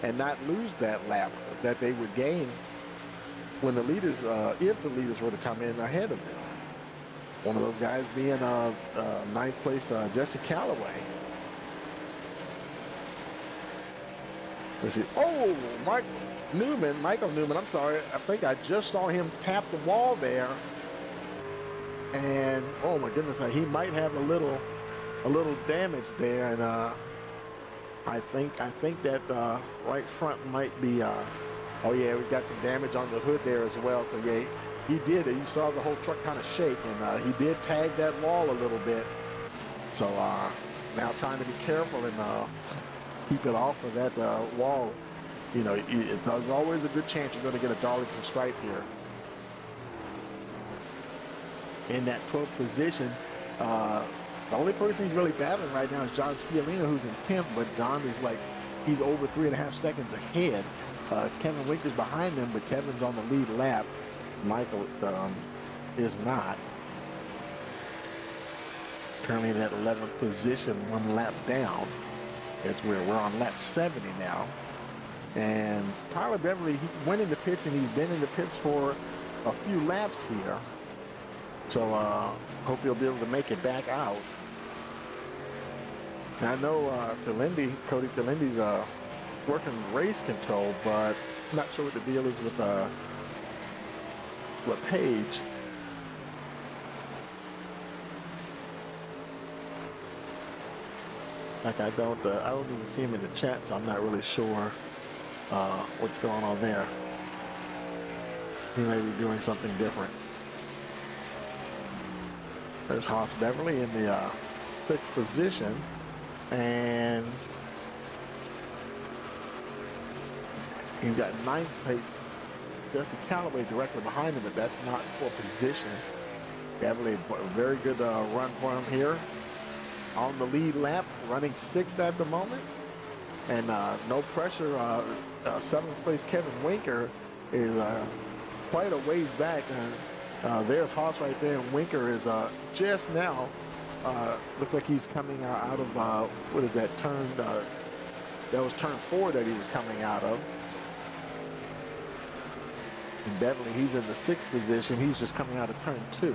and not lose that lap that they would gain when the leaders, if the leaders were to come in ahead of them. One of those guys being 9th place Jesse Calloway. Let's see. Oh, Michael Newman, I'm sorry. I think I just saw him tap the wall there. And, oh my goodness, he might have a little damage there. And I think that right front might be, oh yeah, we got some damage on the hood there as well. So yeah, he did it. You saw the whole truck kind of shake, and he did tag that wall a little bit. So now trying to be careful and keep it off of that wall. You know, there's always a good chance you're going to get a Darlington stripe here. In that 12th position, the only person he's really battling right now is John Sciolina, who's in 10th, but John is like, he's over 3.5 seconds ahead. Kevin Winker's behind him, but Kevin's on the lead lap. Michael is not. currently in that 11th position, 1 lap down. As we're on lap 70 now. And Tyler Beverly, he went in the pits, and he's been in the pits for a few laps here. So hope he'll be able to make it back out. And I know Cody Talindi's working race control, but I'm not sure what the deal is with LePage. Like I don't even see him in the chat, so I'm not really sure what's going on there. He may be doing something different. There's Haas Beverly in the 6th position, and he's got 9th place. Jesse Callaway directly behind him, but that's not for position. Beverly, a very good run for him here. On the lead lap, running 6th at the moment, and no pressure. 7th place Kevin Winker is quite a ways back, and there's Haas right there, and Winker is just now looks like he's coming out of what is that turn? That was turn 4 that he was coming out of. And Beverly, he's in the 6th position. He's just coming out of turn 2.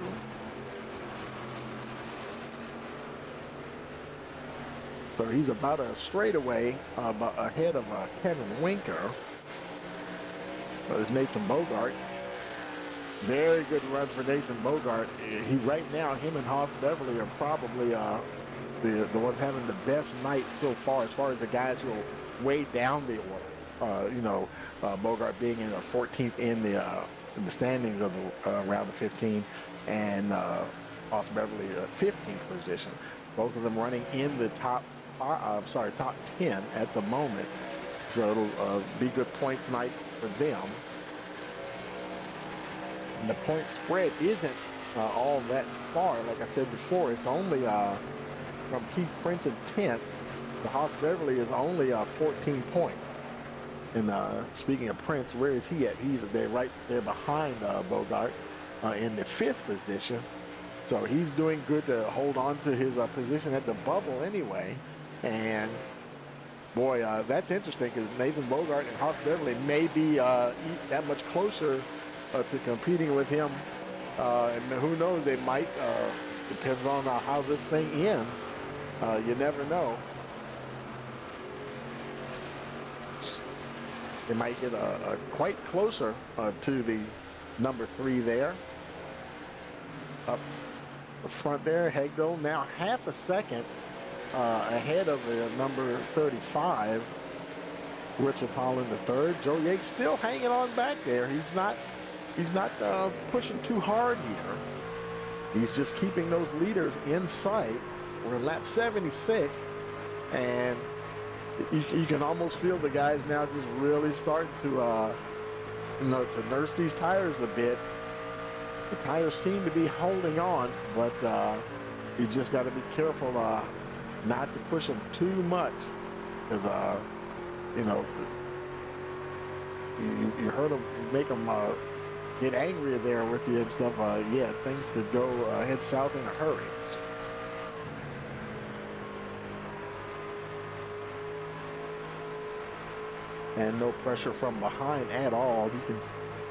So he's about a straightaway ahead of Kevin Winker. There's Nathan Bogart. Very good run for Nathan Bogart. He right now, him and Haas Beverly are probably the ones having the best night so far as the guys who are way down the order. Bogart being in the 14th in the standings of the round of 15, and Haas Beverly 15th position. Both of them running in the top 10 at the moment. So it'll be good points night for them. And the point spread isn't all that far. Like I said before, it's only from Keith Prince in 10th. The Haas Beverly is only 14 points. And speaking of Prince, where is he at? He's right there behind Bogart in the 5th position. So he's doing good to hold on to his position at the bubble anyway. And boy, that's interesting, because Nathan Bogart and Haas Beverly may be that much closer to competing with him. And who knows, they might, depends on how this thing ends. You never know. They might get quite closer to the number 3 there. Up the front there, Hegdel now half a second ahead of the number 35, Richard Holland III. Joe Yates still hanging on back there. He's not pushing too hard here. He's just keeping those leaders in sight. We're in lap 76, and you can almost feel the guys now just really starting to to nurse these tires a bit. The tires seem to be holding on, but you just got to be careful not to push them too much, because you hurt them, you make them get angry there with you and stuff. Yeah, things could go head south in a hurry. And no pressure from behind at all.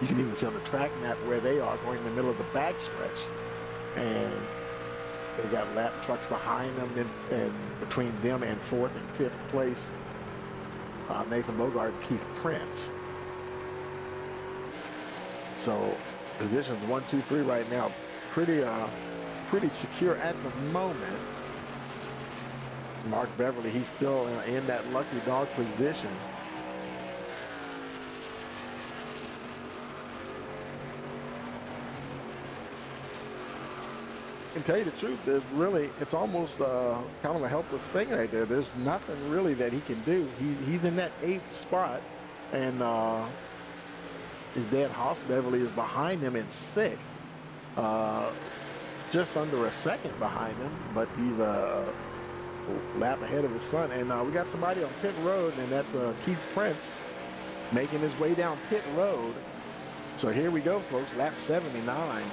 You can even see on the track map where they are going in the middle of the backstretch, and they've got lap trucks behind them, and between them and 4th and 5th place, Nathan Bogart and Keith Prince. So positions 1, 2, 3 right now, pretty secure at the moment. Mark Beverly, he's still in that lucky dog position. And tell you the truth, it's almost kind of a helpless thing right there. There's nothing really that he can do. He's in that 8th spot, and his dad Haas Beverly is behind him in 6th, just under a second behind him, but he's a lap ahead of his son. And we got somebody on pit road, and that's Keith Prince making his way down pit road. So here we go, folks, lap 79.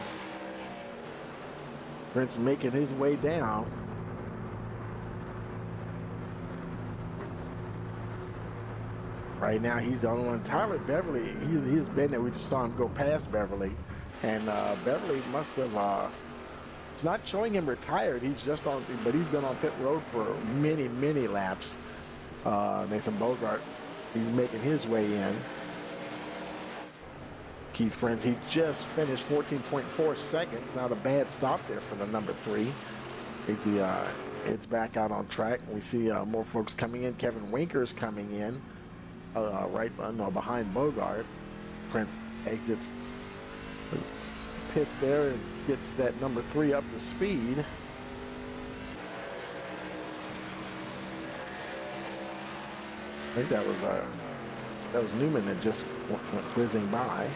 Prince making his way down. Right now, he's the only one. Tyler Beverly, he's been there. We just saw him go past Beverly. And Beverly must have, it's not showing him retired. He's just on, but he's been on pit road for many, many laps. Nathan Bogart, he's making his way in. Keith Friends, he just finished 14.4 seconds. Not a bad stop there for the number 3. It's back out on track. We see more folks coming in. Kevin Winker's coming in, behind Bogart. Prince exits pits there and gets that number 3 up to speed. I think that was Newman that just went whizzing by.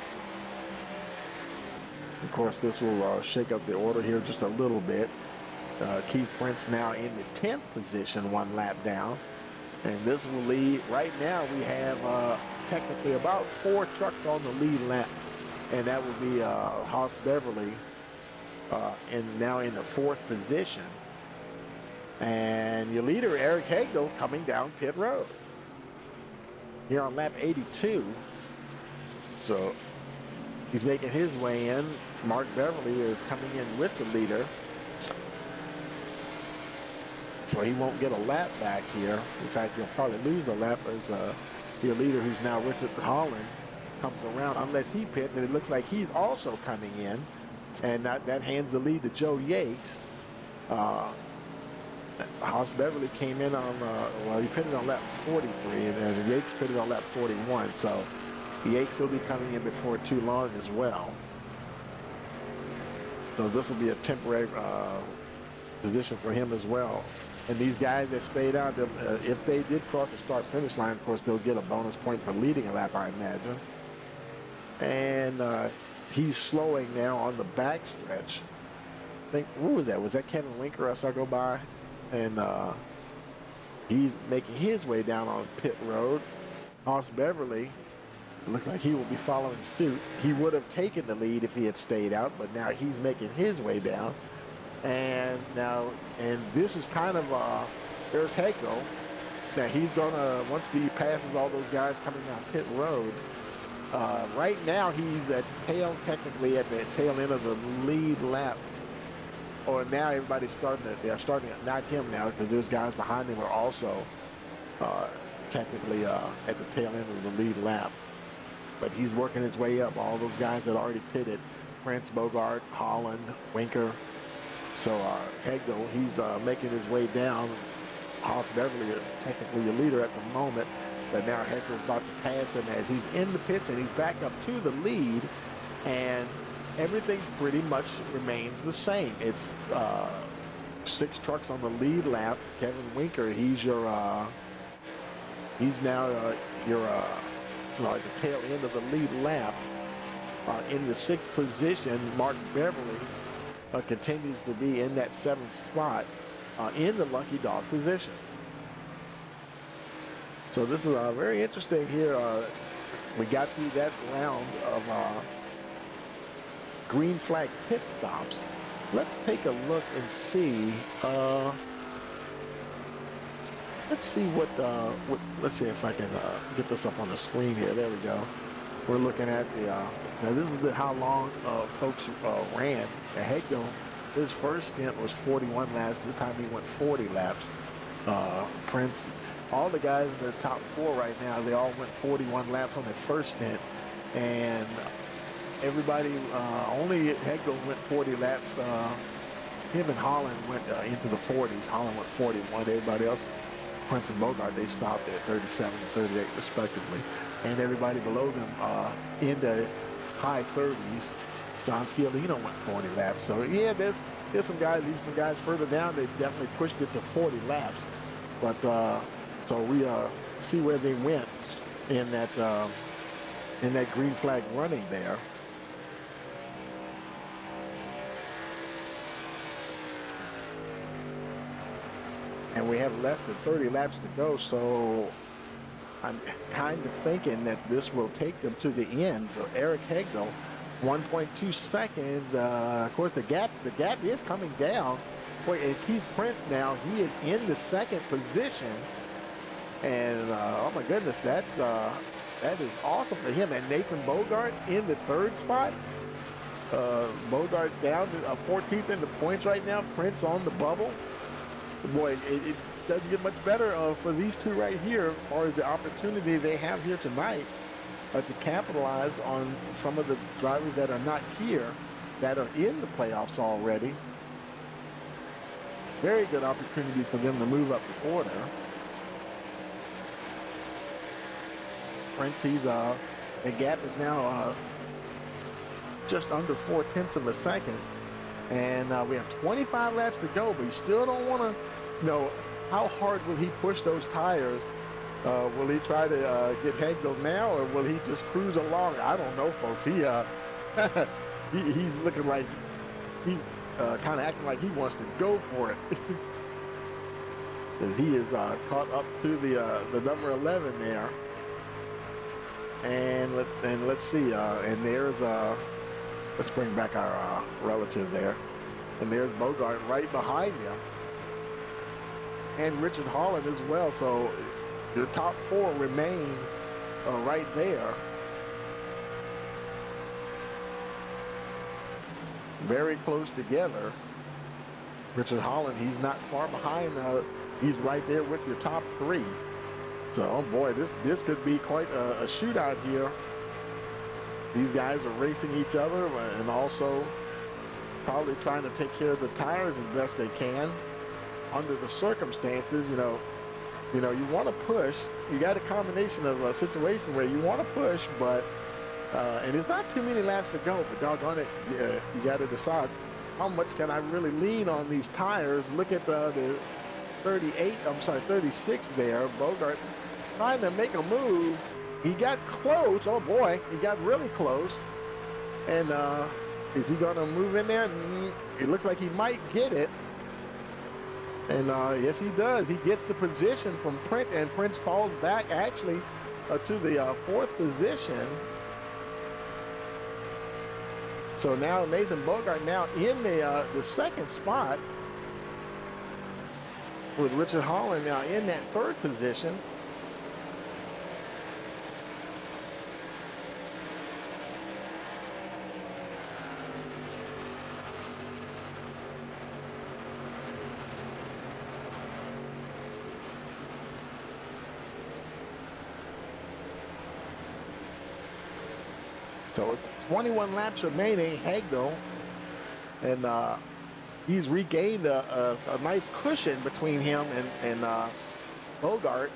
Of course, this will shake up the order here just a little bit. Keith Prince now in the 10th position, 1 lap down. And this will lead, right now we have technically about 4 trucks on the lead lap. And that will be Haas Beverly now in the 4th position. And your leader, Eric Hagel, coming down pit road. Here on lap 82. So he's making his way in. Mark Beverly is coming in with the leader. So he won't get a lap back here. In fact, he'll probably lose a lap as your leader, who's now Richard Holland, comes around, unless he pits, and it looks like he's also coming in. And that hands the lead to Joe Yates. Haas Beverly came in on, he pitted on lap 43, and then Yates pitted on lap 41. So Yates will be coming in before too long as well. So this will be a temporary position for him as well. And these guys that stayed out, if they did cross the start-finish line, of course, they'll get a bonus point for leading a lap, I imagine. And he's slowing now on the backstretch. I think, who was that? Was that Kevin Winker I saw go by? And he's making his way down on pit road. Haas Beverly, it looks like he will be following suit. He would have taken the lead if he had stayed out, but now he's making his way down. And this is kind of, there's Hagel. Now he's gonna, once he passes all those guys coming down pit road, right now he's at the tail, technically at the tail end of the lead lap. Or now everybody's they're starting, not him now, because there's guys behind him are also technically at the tail end of the lead lap. But he's working his way up. All those guys that already pitted, Prince, Bogart, Holland, Winker. So Hagel, he's making his way down. Haas Beverly is technically your leader at the moment, but now Hagel's about to pass him as he's in the pits and he's back up to the lead, and everything pretty much remains the same. It's 6 trucks on the lead lap. Kevin Winker, he's now at the tail end of the lead lap. In the 6th position, Mark Beverly continues to be in that 7th spot in the lucky dog position. So this is very interesting here. We got through that round of green flag pit stops. Let's take a look and see. Let's see let's see if I can get this up on the screen here. There we go. We're looking at the, now this is how long folks ran. The Hagel, his first stint was 41 laps. This time he went 40 laps. Prince, all the guys in the top 4 right now, they all went 41 laps on their first stint. And everybody, only Hagel went 40 laps. Him and Holland went into the 40s. Holland went 41. Everybody else, Prince and Bogart, they stopped at 37 and 38 respectively. And everybody below them in the high 30s. John Sciolino went 40 laps. So yeah, there's some guys, even some guys further down, they definitely pushed it to 40 laps. But so we see where they went in that green flag running there. And we have less than 30 laps to go, so I'm kind of thinking that this will take them to the end. So Eric Hagel, 1.2 seconds. Of course, the gap is coming down. Boy, and Keith Prince now, he is in the 2nd position. And oh my goodness, that is awesome for him. And Nathan Bogart in the third spot. Bogart down to 14th in the points right now. Prince on the bubble. Boy, it doesn't get much better for these two right here as far as the opportunity they have here tonight to capitalize on some of the drivers that are not here, that are in the playoffs already. Very good opportunity for them to move up the order. Prince, the gap is now just under 0.4 of a second. And we have 25 laps to go, but you still don't want to know how hard will he push those tires. Will he try to get Hegel now, or will he just cruise along? I don't know, folks. He's looking like he kind of acting like he wants to go for it. As he is caught up to the number 11 there. And let's see. And there's let's bring back our relative there. And there's Bogart right behind him. And Richard Holland as well. So your top four remain right there. Very close together. Richard Holland, he's not far behind. He's right there with your top three. So, oh boy, this could be quite a shootout here. These guys are racing each other and also probably trying to take care of the tires as best they can under the circumstances. You know, you want to push. You got a combination of a situation where you want to push, but and it's not too many laps to go. But doggone it, you got to decide how much can I really lean on these tires. Look at the 36 there. Bogart trying to make a move. He got close. Oh boy, he got really close. And is he going to move in there? It looks like he might get it. And yes, he does. He gets the position from Prince, and Prince falls back actually to the fourth position. So now Nathan Bogart now in the second spot, with Richard Holland now in that third position. So 21 laps remaining, Hagel, and he's regained a nice cushion between him and Bogart.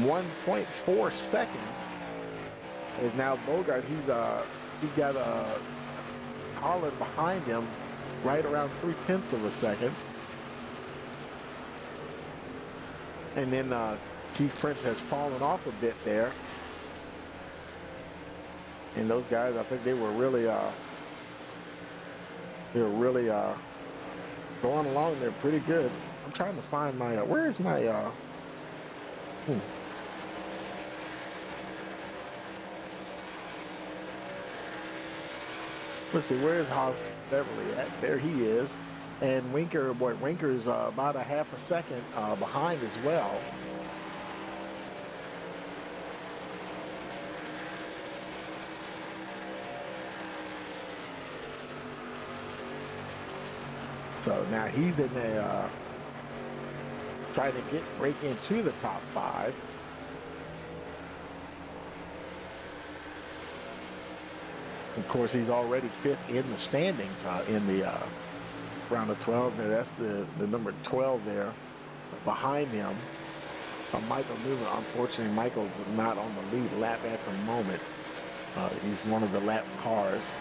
1.4 seconds. And now Bogart, he's got Holland behind him, right around 0.3 of a second. And then Keith Prince has fallen off a bit there. And those guys, I think they were really going along there pretty good. I'm trying to find my where's my let's see, where's Haas Beverly at? There he is. And Winker's about a half a second behind as well. So now he's in there trying to break into the top five. Of course, he's already fifth in the standings in the round of 12. There, that's the number 12 there behind him. Michael Newman. Unfortunately, Michael's not on the lead lap at the moment. He's one of the lap cars.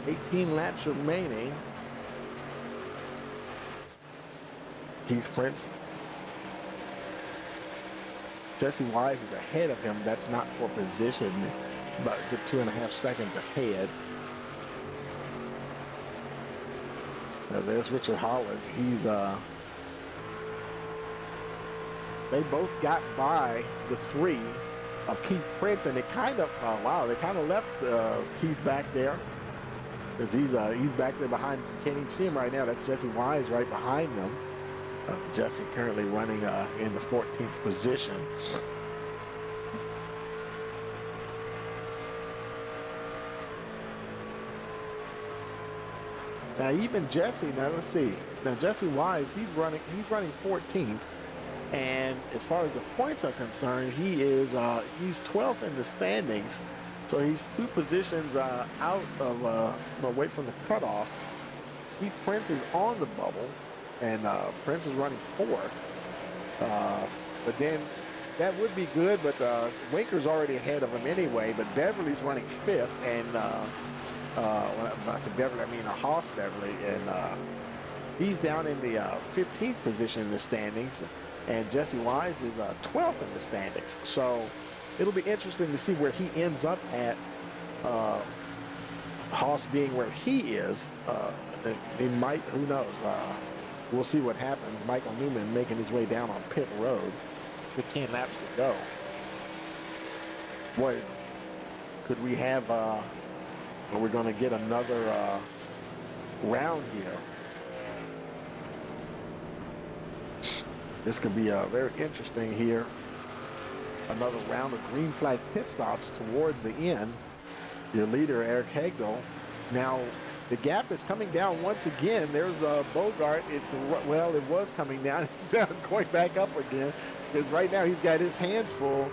18 laps remaining. Keith Prince. Jesse Wise is ahead of him. That's not for position, about 2.5 seconds ahead. Now there's Richard Holland. He's they both got by the three of Keith Prince, and they kind of they kind of left Keith back there. because he's back there behind. You can't even see him right now. That's Jesse Wise right behind them. Jesse currently running in the 14th position. Now even Jesse, now let's see. Now Jesse Wise, he's running 14th, and as far as the points are concerned, he's 12th in the standings. So he's 2 positions out of away from the cutoff. Prince is on the bubble, and Prince is running 4th. But then that would be good, but Winker's already ahead of him anyway. But Beverly's running 5th, and when I say Beverly, I mean Haas Beverly, and he's down in the 15th position in the standings, and Jesse Wise is 12th in the standings. So it'll be interesting to see where he ends up at. Haas being where he is, he might, who knows? We'll see what happens. Michael Newman making his way down on pit road. 15 laps to go. Boy, could we have? We're going to get another round here. This could be very interesting here. Another round of green flag pit stops towards the end. Your leader, Eric Hagel. Now, the gap is coming down once again. There's Bogart. It was coming down. It's going back up again. Because right now he's got his hands full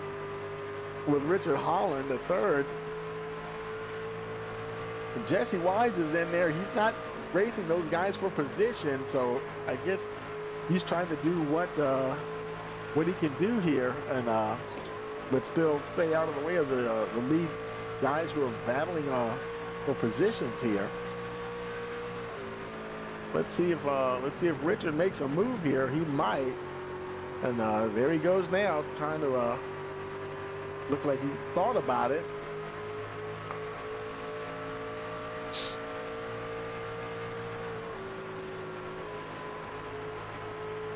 with Richard Holland, the third. And Jesse Wise is in there. He's not racing those guys for position, so I guess he's trying to do what he can do here, and but still stay out of the way of the lead guys who are battling for positions here. Let's see if Richard makes a move here. He might, and there he goes now, trying to look like he thought about it.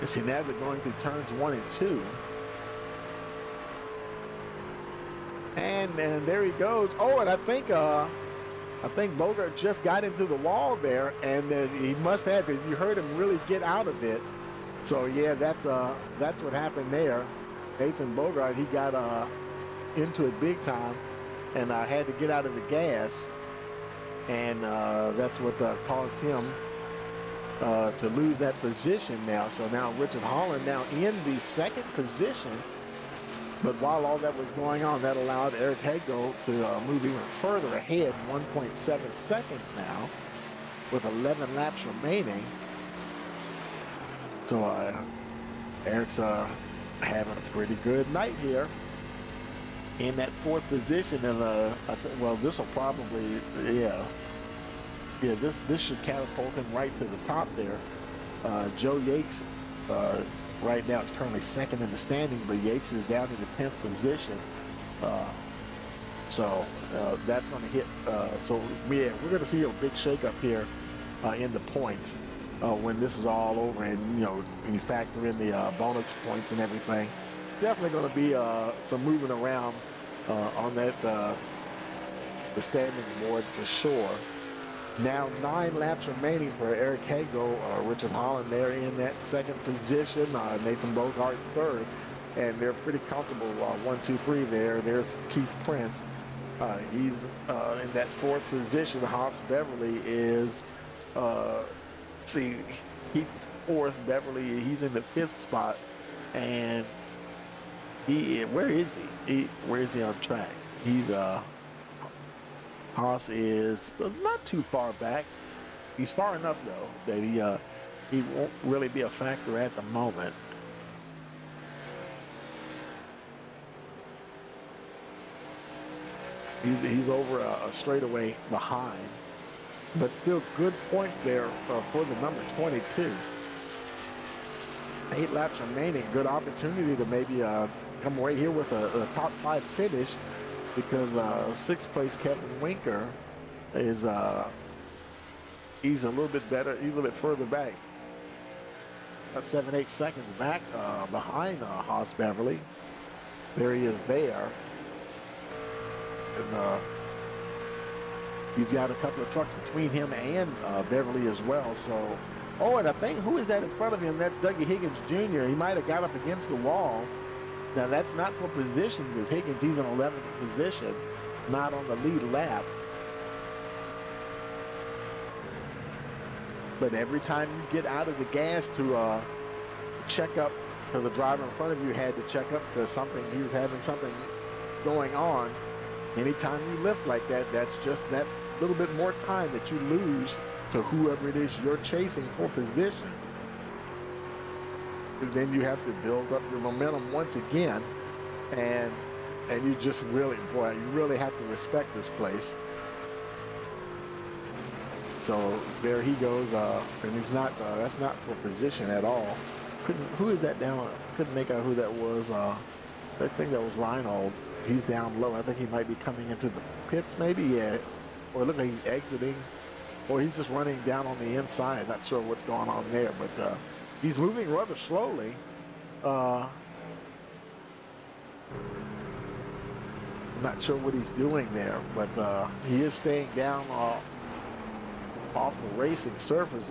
You see, now they're going through turns 1 and 2. And there he goes. Oh, and I think Bogart just got into the wall there, and he must have, because you heard him really get out of it. So yeah, that's what happened there. Nathan Bogart, he got into it big time, and had to get out of the gas, and that's what caused him to lose that position now. So now Richard Holland now in the 2nd position. But while all that was going on, that allowed Eric Hagel to move even further ahead, 1.7 seconds now, with 11 laps remaining. So Eric's having a pretty good night here in that 4th position. And well, this will probably, this should catapult him right to the top there. Joe Yates right now is currently 2nd in the standing, but Yates is down in the 10th position. So that's going to hit. So yeah, we're going to see a big shakeup here in the points when this is all over, and you factor in the bonus points and everything. Definitely going to be some moving around on that the standings board for sure. Now 9 laps remaining for Eric Hagel. Richard Holland there in that 2nd position. Nathan Bogart 3rd. And they're pretty comfortable. 1, 2, 3 there. There's Keith Prince. He's in that 4th position. Haas Beverly is, Keith's 4th. Beverly, he's in the 5th spot. And where is he? Where is he on track? He's, Haas is not too far back. He's far enough though that he won't really be a factor at the moment. He's over a straightaway behind, but still good points there for the number 22. 8 laps remaining. Good opportunity to maybe come away here with a top 5 finish, because 6th place Kevin Winker is he's a little bit better. He's a little bit further back, about 7-8 seconds back behind Haas Beverly. There he is there. And He's got a couple of trucks between him and Beverly as well. So, oh, and I think, who is that in front of him? That's Dougie Higgins Jr. He might have got up against the wall. Now, that's not for position with Higgins. He's in 11th position, not on the lead lap. But every time you get out of the gas to check up, because the driver in front of you had to check up because he was having something going on. Anytime you lift like that, that's just that little bit more time that you lose to whoever it is you're chasing for position. And then you have to build up your momentum once again, and you just really, boy, you really have to respect this place. So there he goes, and he's not. That's not for position at all. Who is that down? Couldn't make out who that was. I think that was Reinhold. He's down low. I think he might be coming into the pits, maybe. Yeah. Or look like he's exiting, or he's just running down on the inside. Not sure what's going on there, but he's moving rather slowly. I'm not sure what he's doing there, but he is staying down off the racing surface.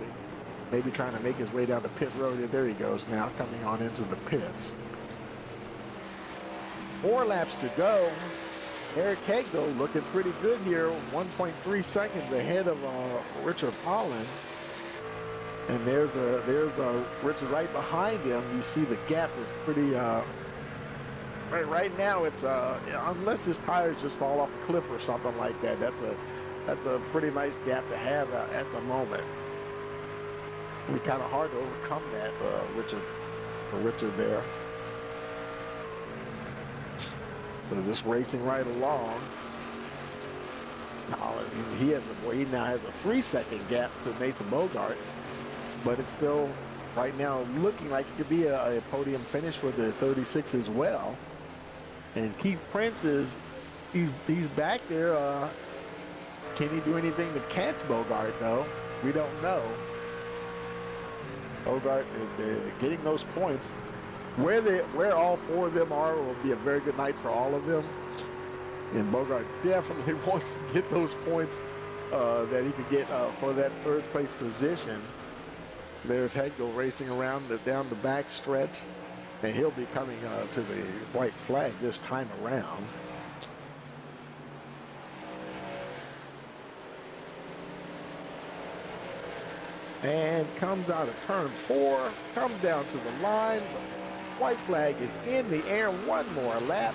Maybe trying to make his way down the pit road. There he goes now, coming on into the pits. 4 laps to go. Eric Hagel looking pretty good here, 1.3 seconds ahead of Richard Holland. And there's Richard right behind him. You see the gap is pretty, right now it's, unless his tires just fall off a cliff or something like that, that's a pretty nice gap to have at the moment. It'd be kind of hard to overcome that, Richard there. But just racing right along. He now has a 3-second gap to Nathan Bogart, but it's still right now looking like it could be a podium finish for the 36 as well. And Keith Prince he's back there. Can he do anything to catch Bogart though? We don't know. Bogart getting those points. Where all 4 of them are will be a very good night for all of them. And Bogart definitely wants to get those points that he could get for that 3rd place position. There's Hagel racing around down the back stretch, and he'll be coming to the white flag this time around. And comes out of turn 4, comes down to the line. White flag is in the air. One more lap.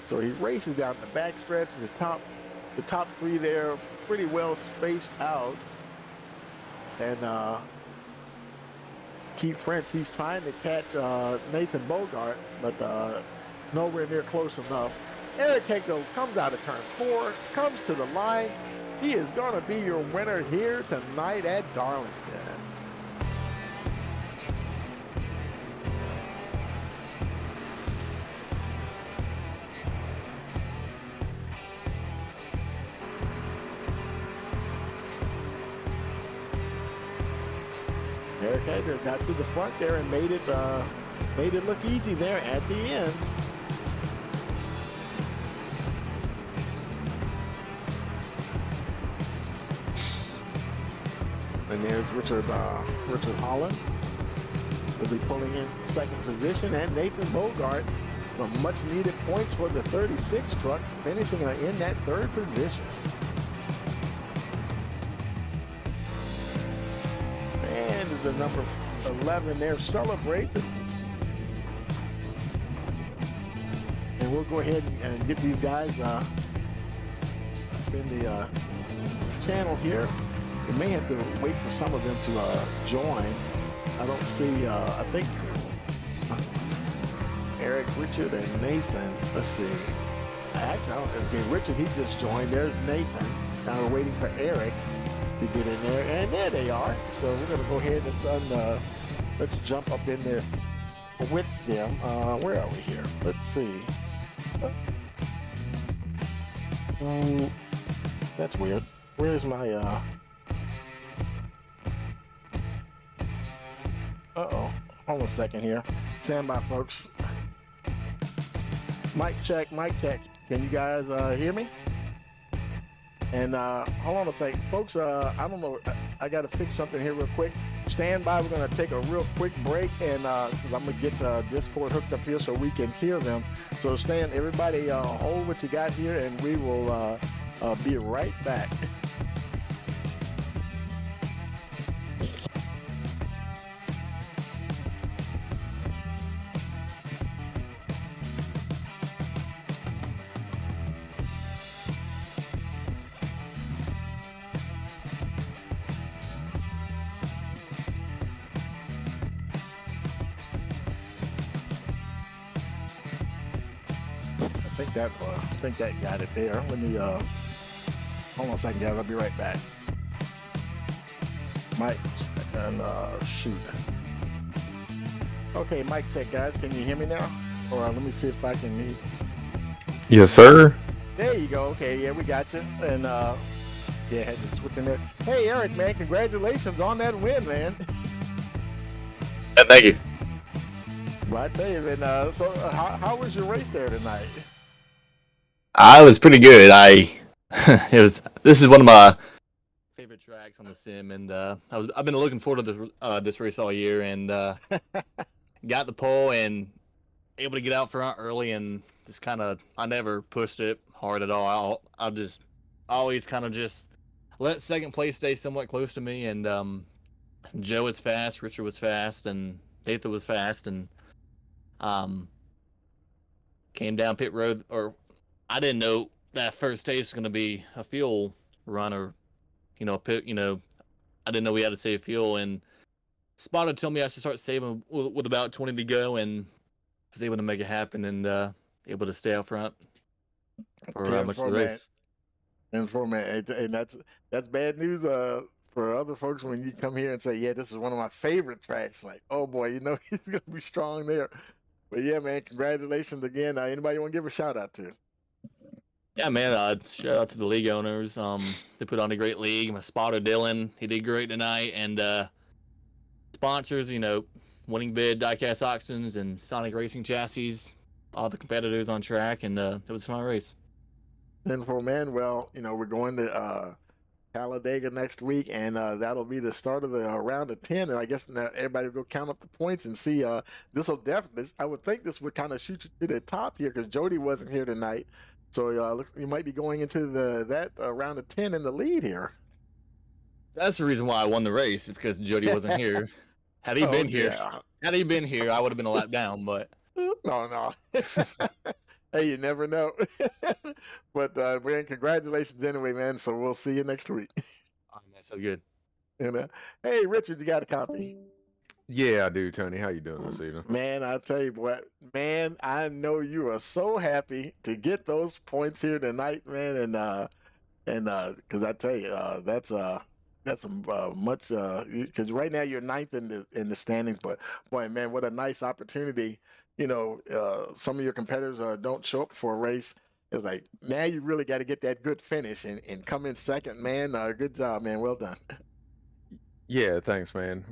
So he races down the back stretch. The top 3 there, pretty well spaced out. And Keith Prince, he's trying to catch Nathan Bogart, but nowhere near close enough. Eric Hagel comes out of turn 4, comes to the line. He is going to be your winner here tonight at Darlington. Eric Hagel got to the front there and made it look easy there at the end. And there's Richard Holland will be pulling in 2nd position, and Nathan Bogart. Some much needed points for the 36 truck, finishing in that 3rd position. And the number 11 there celebrates it. And we'll go ahead and get these guys up in the channel here. We may have to wait for some of them to join. I don't see, I think Eric, Richard, and Nathan. Let's see. Actually, I don't, okay, Richard, he just joined. There's Nathan. Now we're waiting for Eric to get in there. And there they are. So we're going to go ahead and let's jump up in there with them. Where are we here? Let's see. That's weird. Where's my Uh-oh. Hold on a second here. Stand by, folks. Mic check, mic check. Can you guys hear me? And hold on a second. Folks, I don't know. I got to fix something here real quick. Stand by. We're going to take a real quick break, and because I'm going to get Discord hooked up here so we can hear them. So everybody hold what you got here, and we will be right back. I think that got it there. Let me hold on a second, guys. I'll be right back. Mic and shoot. Okay, mic check, guys. Can you hear me now? Or let me see if I can hear. Yes, sir. There you go. Okay, yeah, we got you. And yeah, had to switch in there. Hey, Eric, man, congratulations on that win, man. Thank you. Well, I tell you, man. So, how was your race there tonight? I was pretty good. This is one of my favorite tracks on the sim, and I've been looking forward to this race all year, and got the pole and able to get out front early, and just I never pushed it hard at all. I just always kind of just let second place stay somewhat close to me, and Joe was fast, Richard was fast, and Nathan was fast, and came down pit road, or I didn't know that first stage was going to be a fuel run, or pit. I didn't know we had to save fuel, and Spotter told me I should start saving with about 20 to go, and was able to make it happen, and able to stay out front for much of the race. And that's bad news for other folks when you come here and say, yeah, this is one of my favorite tracks. Like, oh boy, he's gonna be strong there. But yeah, man, congratulations again. Anybody want to give a shout out to? Yeah, man, shout out to the league owners. They put on a great league. My spotter, Dylan, he did great tonight. And sponsors, Winning Bid, Diecast Auctions, and Sonic Racing Chassis, all the competitors on track, and it was a fun race. And for man, well, we're going to Talladega next week, and that'll be the start of the round of 10. And I guess now everybody will go count up the points and see. This will definitely, I would think this would kind of shoot you to the top here because Jody wasn't here tonight. So you might be going into that round of 10 in the lead here. That's the reason why I won the race, because Jody wasn't here. Had he been here, I would have been a lap down. But no. Hey, you never know. But man, congratulations anyway, man. So we'll see you next week. Oh, man, sounds good. Hey, Richard, you got a copy? Yeah, I do, Tony. How you doing this evening? Man, I'll tell you what, man, I know you are so happy to get those points here tonight, man, and because I tell you, that's much because right now you're ninth in the standings, but boy, man, what a nice opportunity. Some of your competitors don't show up for a race. It's like now you really got to get that good finish and come in second, man. Good job, man. Well done. Yeah, thanks, man.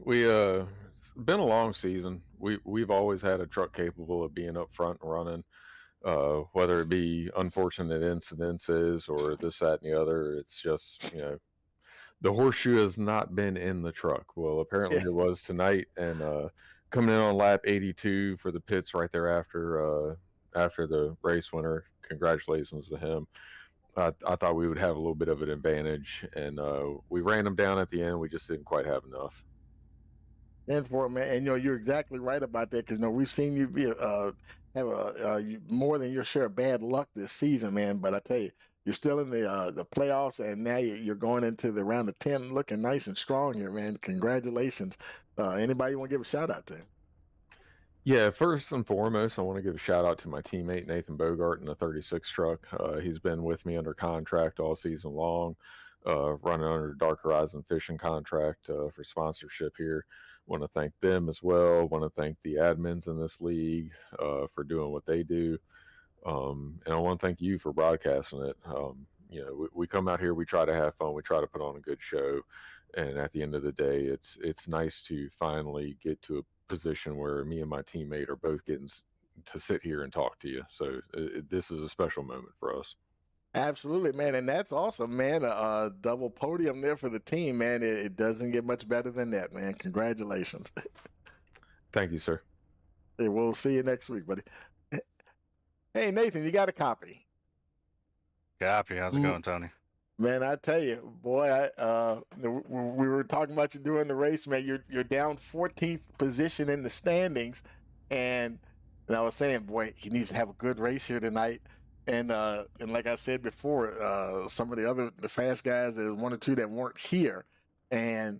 It's been a long season. We've always had a truck capable of being up front and running, whether it be unfortunate incidences or this, that, and the other. It's just, the horseshoe has not been in the truck. Well, apparently it was tonight, and coming in on lap 82 for the pits right there after the race winner. Congratulations to him. I thought we would have a little bit of an advantage, and we ran them down at the end. We just didn't quite have enough. And for it, man, and you're exactly right about that because we've seen you be have more than your share of bad luck this season, man. But I tell you, you're still in the playoffs, and now you're going into the round of 10, looking nice and strong here, man. Congratulations! Anybody you want to give a shout out to? Yeah, first and foremost, I want to give a shout out to my teammate Nathan Bogart in the 36 truck. He's been with me under contract all season long, running under Dark Horizon Fishing contract for sponsorship here. Want to thank them as well. Want to thank the admins in this league for doing what they do. And I want to thank you for broadcasting it. We come out here, we try to have fun, we try to put on a good show. And at the end of the day, it's nice to finally get to position where me and my teammate are both getting to sit here and talk to you. So this is a special moment for us. Absolutely, man, and that's awesome, man. A double podium there for the team, man. It doesn't get much better than that, man. Congratulations. Thank you, sir. Hey, we'll see you next week, buddy. Hey, Nathan, you got a copy? Copy. How's it going, Tony? Man, I tell you, boy, we were talking about you during the race, man. You're down 14th position in the standings, and I was saying, boy, he needs to have a good race here tonight. And like I said before, some of the fast guys, there's one or two that weren't here, and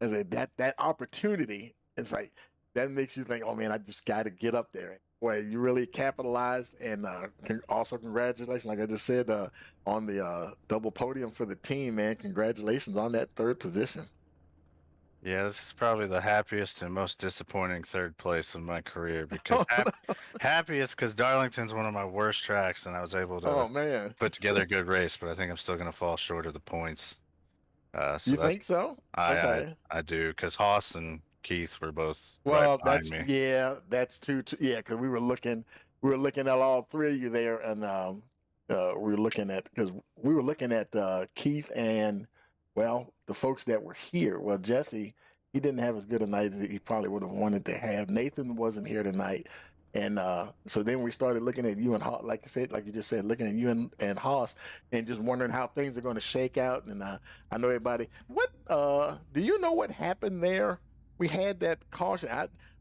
I said that opportunity, it's like that makes you think, oh man, I just got to get up there. Boy, you really capitalized, and also congratulations, like I just said, on the double podium for the team, man. Congratulations on that third position. Yeah, this is probably the happiest and most disappointing third place in my career because happiest because Darlington's one of my worst tracks, and I was able to put together a good race, but I think I'm still going to fall short of the points. So you think so? I do, because Haas and Keith were both well. right behind me. Yeah, that's too. Yeah, because we were looking at all three of you there, and we were looking at Keith and, well, the folks that were here. Well, Jesse, he didn't have as good a night as he probably would have wanted to have. Nathan wasn't here tonight. And so then we started looking at you and Haas, like you just said, looking at you and Haas, and just wondering how things are going to shake out. And I know everybody. What do you know what happened there? We had that caution.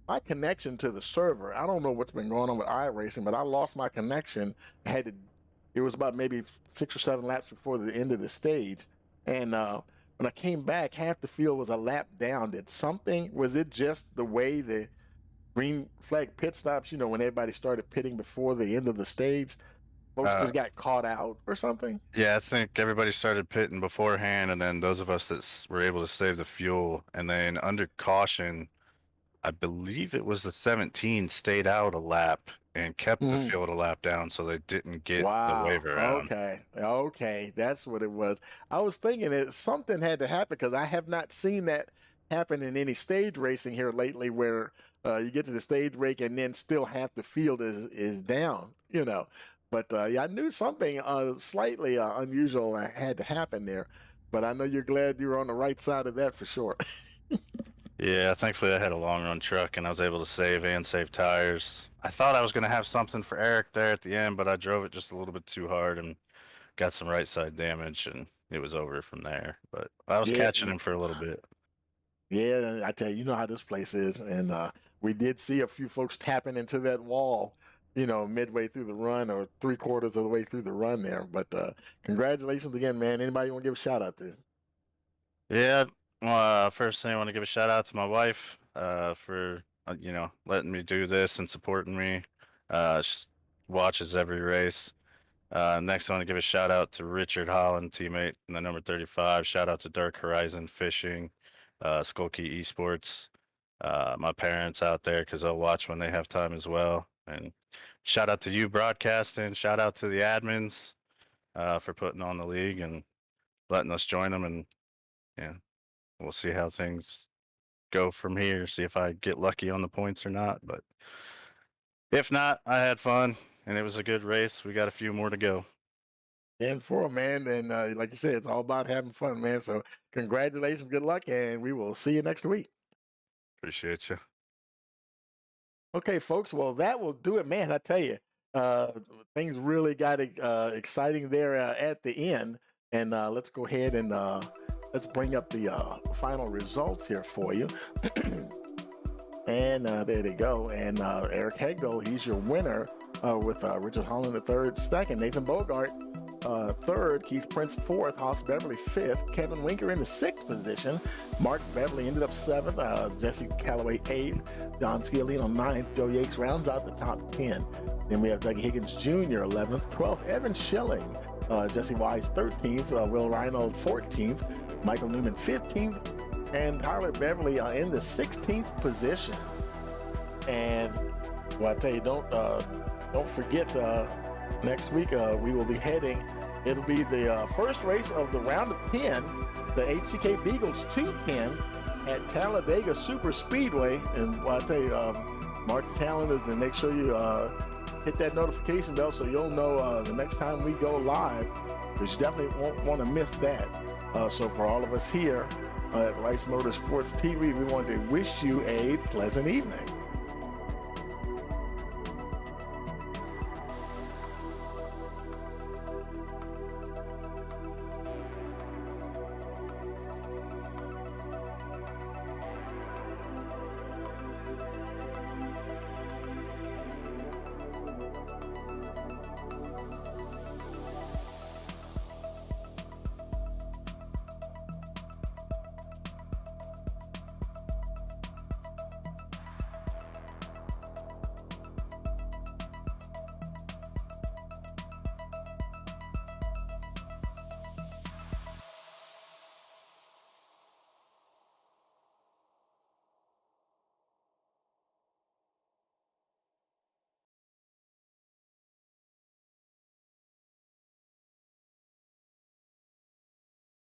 My connection to the server, I don't know what's been going on with iRacing, but I lost my connection. It was about maybe 6 or 7 laps before the end of the stage. And when I came back, half the field was a lap down. Was it just the way the green flag pit stops, when everybody started pitting before the end of the stage, folks just got caught out or something? Yeah, I think everybody started pitting beforehand, and then those of us that were able to save the fuel, and then under caution, I believe it was the 17 stayed out a lap and kept the field a lap down, so they didn't get the wave around. Okay, that's what it was. I was thinking that something had to happen, because I have not seen that happen in any stage racing here lately, where you get to the stage break and then still half the field is down, But yeah, I knew something slightly unusual had to happen there. But I know you're glad you were on the right side of that for sure. Yeah, thankfully I had a long run truck and I was able to save tires. I thought I was going to have something for Eric there at the end, but I drove it just a little bit too hard and got some right side damage, and it was over from there. But I was catching him for a little bit. Yeah, I tell you, you know how this place is. And we did see a few folks tapping into that wall, midway through the run or 3/4 of the way through the run there. But congratulations again, man. Anybody you want to give a shout out to? Yeah. First thing, I want to give a shout out to my wife for letting me do this and supporting me. She watches every race. Next, I want to give a shout out to Richard Holland, teammate in the number 35. Shout out to Dark Horizon Fishing, Skolky Esports, my parents out there, because they'll watch when they have time as well. And shout out to you broadcasting. Shout out to the admins for putting on the league and letting us join them. And yeah. We'll see how things go from here, see if I get lucky on the points or not. But if not, I had fun, and it was a good race. We got a few more to go. And for man, and like you said, it's all about having fun, man. So congratulations, good luck, and we will see you next week. Appreciate you. Okay, folks, well, that will do it, man. I tell you, things really got exciting there at the end. And let's go ahead and let's bring up the final results here for you. And there they go. And Eric Hegdal, he's your winner with Richard Holland third, second, Nathan Bogart third, Keith Prince fourth, Haas Beverly fifth, Kevin Winker in the sixth position, Mark Beverly ended up seventh, Jesse Calloway eighth, John Sciolino ninth, Joe Yates rounds out the top 10. Then we have Dougie Higgins Jr. 11th, 12th, Evan Schilling, Jesse Wise 13th, Will Reinhold 14th, Michael Newman 15th, and Tyler Beverly in the 16th position. And well, I tell you, don't forget, next week we will be heading. It'll be the first race of the round of 10, the HCK Beagles 210 at Talladega Super Speedway. And I'll tell you, mark your calendars and make sure you hit that notification bell so you'll know the next time we go live, because you definitely won't want to miss that. So for all of us here at Rice Motorsports TV, we want to wish you a pleasant evening.